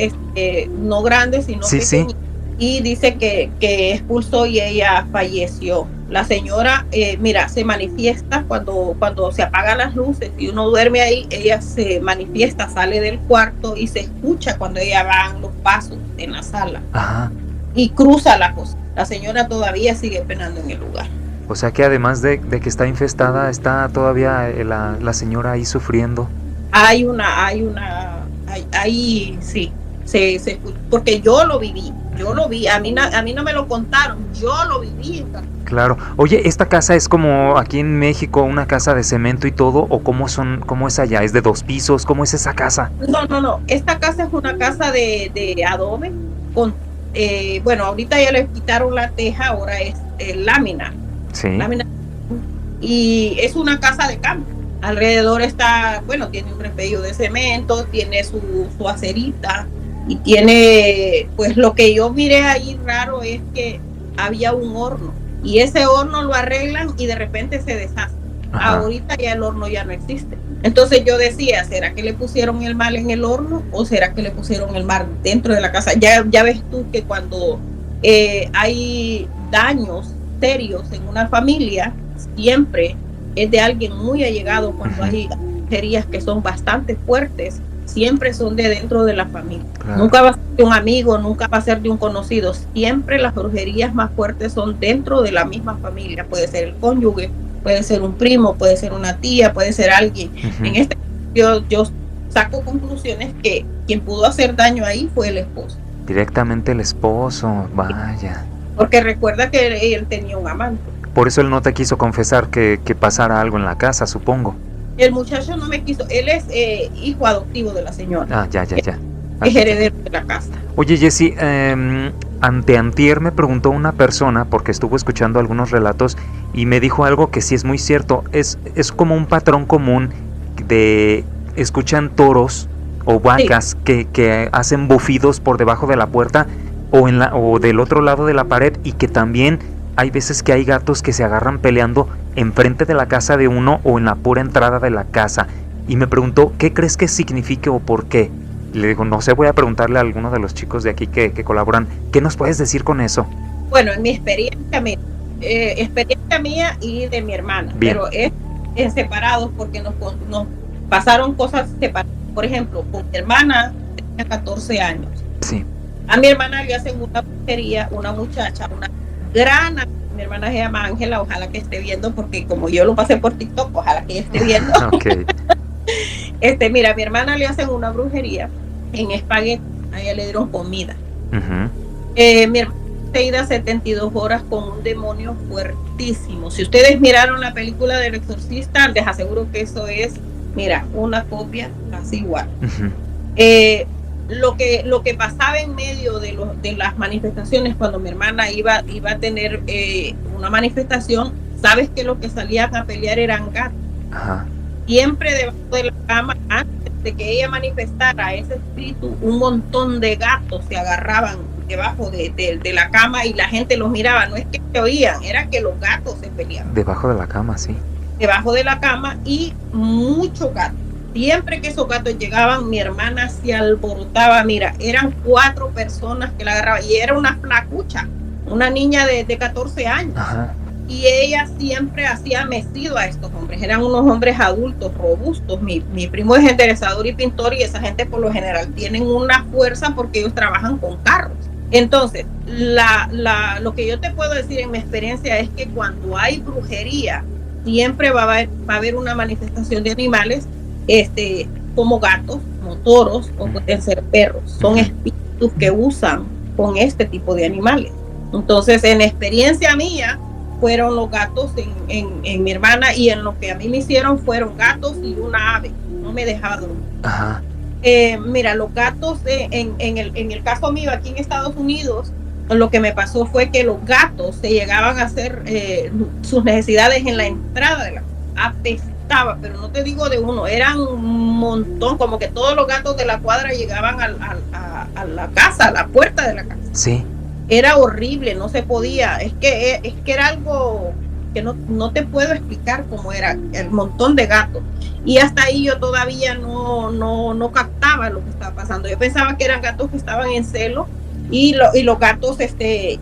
no grandes, sino sí, pequeñas. Sí. Y dice que expulsó y ella falleció. La señora, mira, se manifiesta cuando se apagan las luces y uno duerme ahí, ella se manifiesta, sale del cuarto y se escucha cuando ella va los pasos en la sala. Ajá. Y cruza la cosa. La señora todavía sigue penando en el lugar. O sea que además de que está infestada, está todavía la señora ahí sufriendo. Ahí sí, se escucha, porque yo lo viví, a mí no me lo contaron, yo lo viví. Claro. Oye, ¿esta casa es como aquí en México, una casa de cemento y todo? ¿O cómo es allá? ¿Es de 2 pisos? ¿Cómo es esa casa? No, esta casa es una casa de adobe, con, bueno, ahorita ya le quitaron la teja, ahora es lámina. Sí. Lámina. Y es una casa de campo. Alrededor está, bueno, tiene un repello de cemento, tiene su acerita y tiene, pues lo que yo miré ahí raro es que había un horno y ese horno lo arreglan y de repente se deshace. Ajá. Ahorita ya el horno ya no existe. Entonces yo decía, ¿será que le pusieron el mal en el horno o será que le pusieron el mal dentro de la casa? Ya ves tú que cuando hay daños serios en una familia, siempre es de alguien muy allegado. Cuando hay brujerías que son bastante fuertes, siempre son de dentro de la familia. Claro. Nunca va a ser de un amigo, nunca va a ser de un conocido. Siempre las brujerías más fuertes son dentro de la misma familia. Puede ser el cónyuge, puede ser un primo, puede ser una tía, puede ser alguien. En este caso yo saco conclusiones que quien pudo hacer daño ahí fue el esposo. Directamente el esposo, vaya. Porque recuerda que él tenía un amante. Por eso él no te quiso confesar que pasara algo en la casa, supongo. El muchacho no me quiso, él es hijo adoptivo de la señora. Ah, ya. Es heredero de la casa. Oye, Jessy, anteantier me preguntó una persona, porque estuvo escuchando algunos relatos, y me dijo algo que sí es muy cierto. Es como un patrón común de escuchan toros o vacas que hacen bufidos por debajo de la puerta o del otro lado de la pared, y que también hay veces que hay gatos que se agarran peleando enfrente de la casa de uno o en la pura entrada de la casa. Y me preguntó, ¿qué crees que signifique o por qué? Y le digo, no sé, voy a preguntarle a alguno de los chicos de aquí que colaboran. ¿Qué nos puedes decir con eso? Bueno, en mi experiencia mía y de mi hermana. Bien. Pero es separados porque nos pasaron cosas separadas. Por ejemplo, con mi hermana tenía 14 años. Sí. A mi hermana le hacen una brujería, una muchacha, una gran, mi hermana se llama Ángela, ojalá que esté viendo, porque como yo lo pasé por TikTok, ojalá que ella esté viendo. Okay. Mira, a mi hermana le hacen una brujería en espagueti, a ella le dieron comida. Mi hermana se iba 72 horas con un demonio fuertísimo. Si ustedes miraron la película del exorcista, les aseguro que eso es, mira, una copia casi igual. Lo que pasaba en medio de las manifestaciones, cuando mi hermana iba a tener una manifestación, sabes que lo que salían a pelear eran gatos. Ajá. Siempre debajo de la cama, antes de que ella manifestara ese espíritu, un montón de gatos se agarraban debajo de la cama y la gente los miraba. No es que se oían, era que los gatos se peleaban. Debajo de la cama, sí. Debajo de la cama, y muchos gatos. Siempre que esos gatos llegaban, mi hermana se alborotaba. Mira, eran 4 personas que la agarraban y era una flacucha, una niña de 14 años. Ajá. y ella siempre hacía mecido a estos hombres. Eran unos hombres adultos, robustos. Mi primo es enderezador y pintor, y esa gente por lo general tienen una fuerza porque ellos trabajan con carros. Entonces, lo que yo te puedo decir en mi experiencia es que cuando hay brujería, siempre va a haber una manifestación de animales, como gatos, como toros, o pueden ser perros. Son espíritus que usan con este tipo de animales. Entonces, en experiencia mía, fueron los gatos en mi hermana, y en lo que a mí me hicieron fueron gatos y una ave. No me dejaba dormir. Ajá. Mira, los gatos, en el caso mío aquí en Estados Unidos, lo que me pasó fue que los gatos se llegaban a hacer sus necesidades en la entrada de la casa. Apestaba, pero no te digo de uno, eran un montón, como que todos los gatos de la cuadra llegaban a la casa, a la puerta de la casa. Sí. Era horrible, no se podía. Es que era algo que no te puedo explicar cómo era el montón de gatos. Y hasta ahí yo todavía no captaba lo que estaba pasando. Yo pensaba que eran gatos que estaban en celo, y los gatos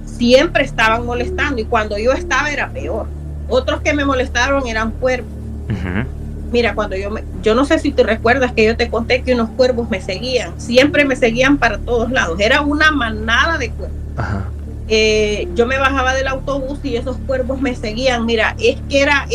siempre estaban molestando, y cuando yo estaba era peor. Otros que me molestaron eran cuervos. Mira, cuando yo no sé si te recuerdas que yo te conté que unos cuervos me seguían, siempre me seguían para todos lados. Era una manada de cuervos. Ajá. Yo me bajaba del autobús y esos cuervos me seguían. Mira, es que era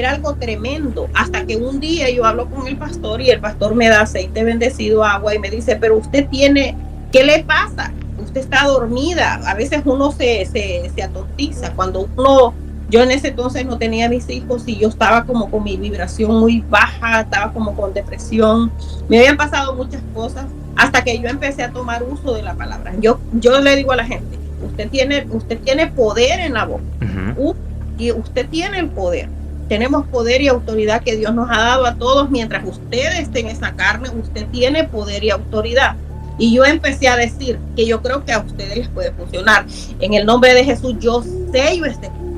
algo tremendo, hasta que un día yo hablo con el pastor, y el pastor me da aceite bendecido, agua, y me dice, pero usted tiene, ¿qué le pasa? Usted está dormida. A veces uno se atontiza cuando yo en ese entonces no tenía mis hijos, y yo estaba como con mi vibración muy baja, estaba como con depresión, me habían pasado muchas cosas, hasta que yo empecé a tomar uso de la palabra. Yo le digo a la gente, usted tiene poder en la boca. Y usted tiene el poder. Tenemos poder y autoridad que Dios nos ha dado a todos. Mientras usted esté en esa carne, usted tiene poder y autoridad. Y yo empecé a decir que yo creo que a ustedes les puede funcionar. En el nombre de Jesús, yo sello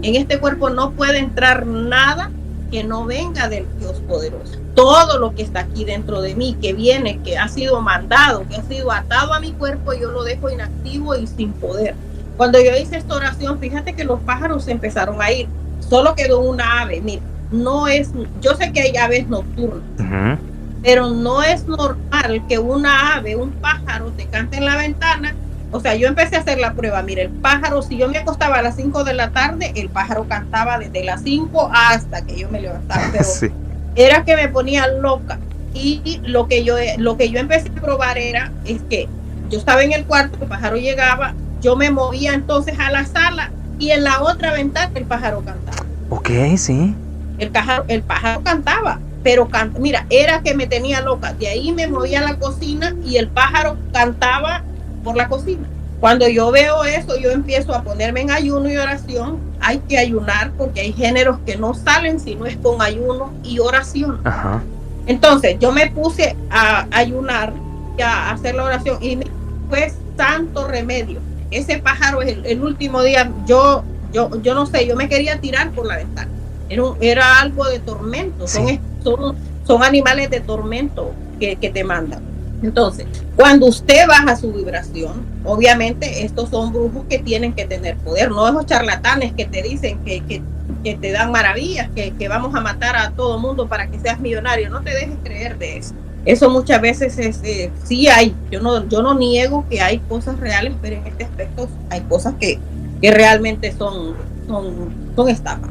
en este cuerpo no puede entrar nada que no venga del Dios poderoso. Todo lo que está aquí dentro de mí, que viene, que ha sido mandado, que ha sido atado a mi cuerpo, yo lo dejo inactivo y sin poder. Cuando yo hice esta oración, fíjate que los pájaros se empezaron a ir. Solo quedó una ave. Mira, yo sé que hay aves nocturnas, pero no es normal que una ave, un pájaro, te cante en la ventana. O sea, yo empecé a hacer la prueba. Mira, el pájaro, si yo me acostaba a las 5 de la tarde, el pájaro cantaba desde las 5 hasta que yo me levantaba. Pero sí, era que me ponía loca. Y lo que yo empecé a probar es que yo estaba en el cuarto, el pájaro llegaba, yo me movía entonces a la sala, y en la otra ventana el pájaro cantaba. Ok, sí. El pájaro cantaba, pero mira, era que me tenía loca. De ahí me movía a la cocina y el pájaro cantaba por la cocina. Cuando yo veo eso, yo empiezo a ponerme en ayuno y oración. Hay que ayunar porque hay géneros que no salen si no es con ayuno y oración. Ajá. Entonces yo me puse a ayunar y a hacer la oración, y fue santo remedio. Ese pájaro, el último día, yo no sé, yo me quería tirar por la ventana. Era algo de tormento. Sí. Son animales de tormento que te mandan. Entonces, cuando usted baja su vibración, obviamente estos son brujos que tienen que tener poder, no esos charlatanes que te dicen que te dan maravillas, que vamos a matar a todo mundo para que seas millonario. No te dejes creer de eso. Eso muchas veces sí hay. Yo no niego que hay cosas reales, pero en este aspecto hay cosas que realmente son estafas.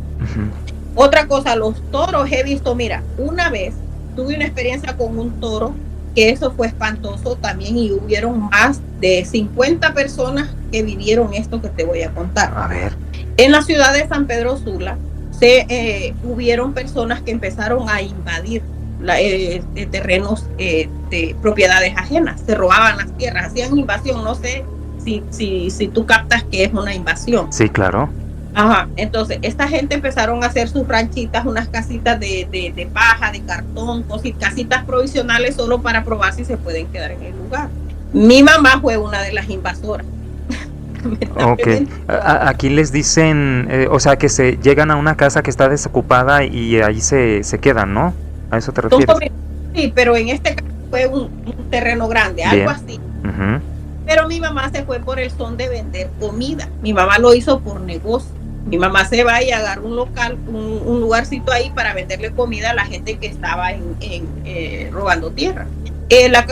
Otra cosa, los toros he visto, mira, una vez tuve una experiencia con un toro, que eso fue espantoso también, y hubieron más de 50 personas que vivieron esto que te voy a contar. A ver. En la ciudad de San Pedro Sula hubieron personas que empezaron a invadir terrenos de propiedades ajenas, se robaban las tierras, hacían invasión. No sé si tú captas que es una invasión. Sí, claro. Ajá, entonces esta gente empezaron a hacer sus ranchitas, unas casitas de paja, de cartón, casitas provisionales solo para probar si se pueden quedar en el lugar. Mi mamá fue una de las invasoras. Ok, aquí les dicen, o sea, que se llegan a una casa que está desocupada y ahí se quedan, ¿no? ¿A eso te refieres? Sí, pero en este caso fue un terreno grande, algo así. Pero mi mamá se fue por el son de vender comida. Mi mamá lo hizo por negocio. Mi mamá se va y agarra un local, un lugarcito ahí para venderle comida a la gente que estaba robando tierra.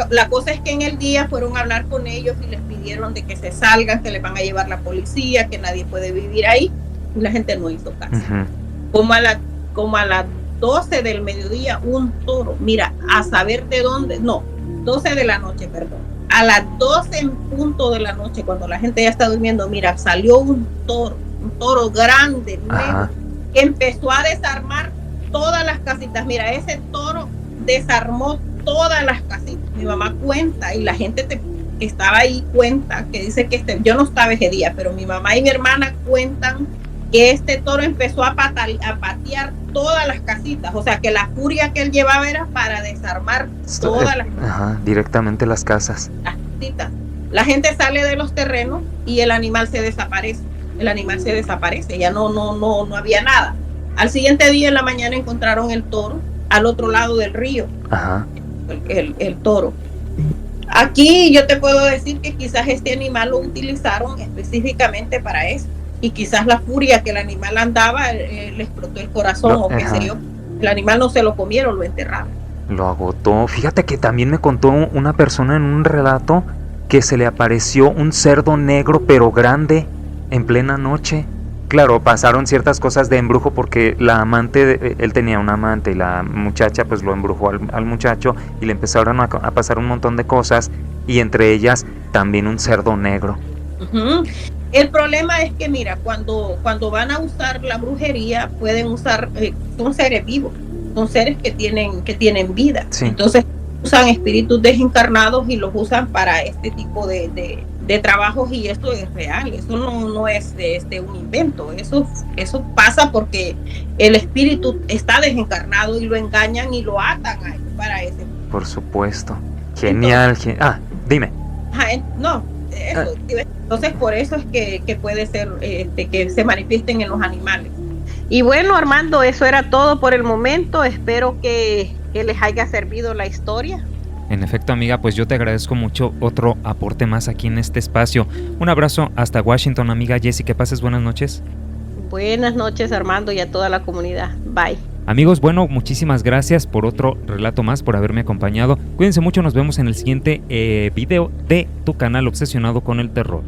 La cosa es que en el día fueron a hablar con ellos y les pidieron de que se salgan, que les van a llevar la policía, que nadie puede vivir ahí, y la gente no hizo caso. Como a las 12 del mediodía, un toro, mira, a saber de dónde, no, 12 de la noche, perdón. A las 12 en punto de la noche, cuando la gente ya está durmiendo, mira, salió un toro grande, negro, que empezó a desarmar todas las casitas. Mira, ese toro desarmó todas las casitas. Mi mamá cuenta, y la gente que estaba ahí cuenta, que dice que yo no estaba ese día, pero mi mamá y mi hermana cuentan que este toro empezó a patear todas las casitas. O sea, que la furia que él llevaba era para desarmar todas las casitas. Directamente las casas. Las casitas. La gente sale de los terrenos y el animal se desaparece. Ya no había nada. Al siguiente día en la mañana encontraron el toro al otro lado del río. El toro. Aquí yo te puedo decir que quizás este animal lo utilizaron específicamente para eso, y quizás la furia que el animal andaba le explotó el corazón, o qué sé yo. El animal no se lo comieron, lo enterraron. Lo agotó. Fíjate que también me contó una persona en un relato que se le apareció un cerdo negro pero grande en plena noche. Claro, pasaron ciertas cosas de embrujo porque la amante, él tenía una amante, y la muchacha pues lo embrujó al muchacho, y le empezaron a pasar un montón de cosas, y entre ellas también un cerdo negro. El problema es que, mira, cuando van a usar la brujería, pueden usar, son seres vivos, son seres que tienen vida. Sí. Entonces usan espíritus desencarnados y los usan para este tipo de trabajos, y esto es real, eso no es un invento, eso pasa porque el espíritu está desencarnado y lo engañan y lo atan a él para ese. Por supuesto. Genial. Dime. No, eso. Entonces por eso es que puede ser que se manifiesten en los animales. Y bueno, Armando, eso era todo por el momento. Espero que les haya servido la historia. En efecto, amiga, pues yo te agradezco mucho otro aporte más aquí en este espacio. Un abrazo hasta Washington, amiga Jessie, que pases buenas noches. Buenas noches, Armando, y a toda la comunidad. Bye. Amigos, bueno, muchísimas gracias por otro relato más, por haberme acompañado. Cuídense mucho, nos vemos en el siguiente video de tu canal Obsesionado con el Terror.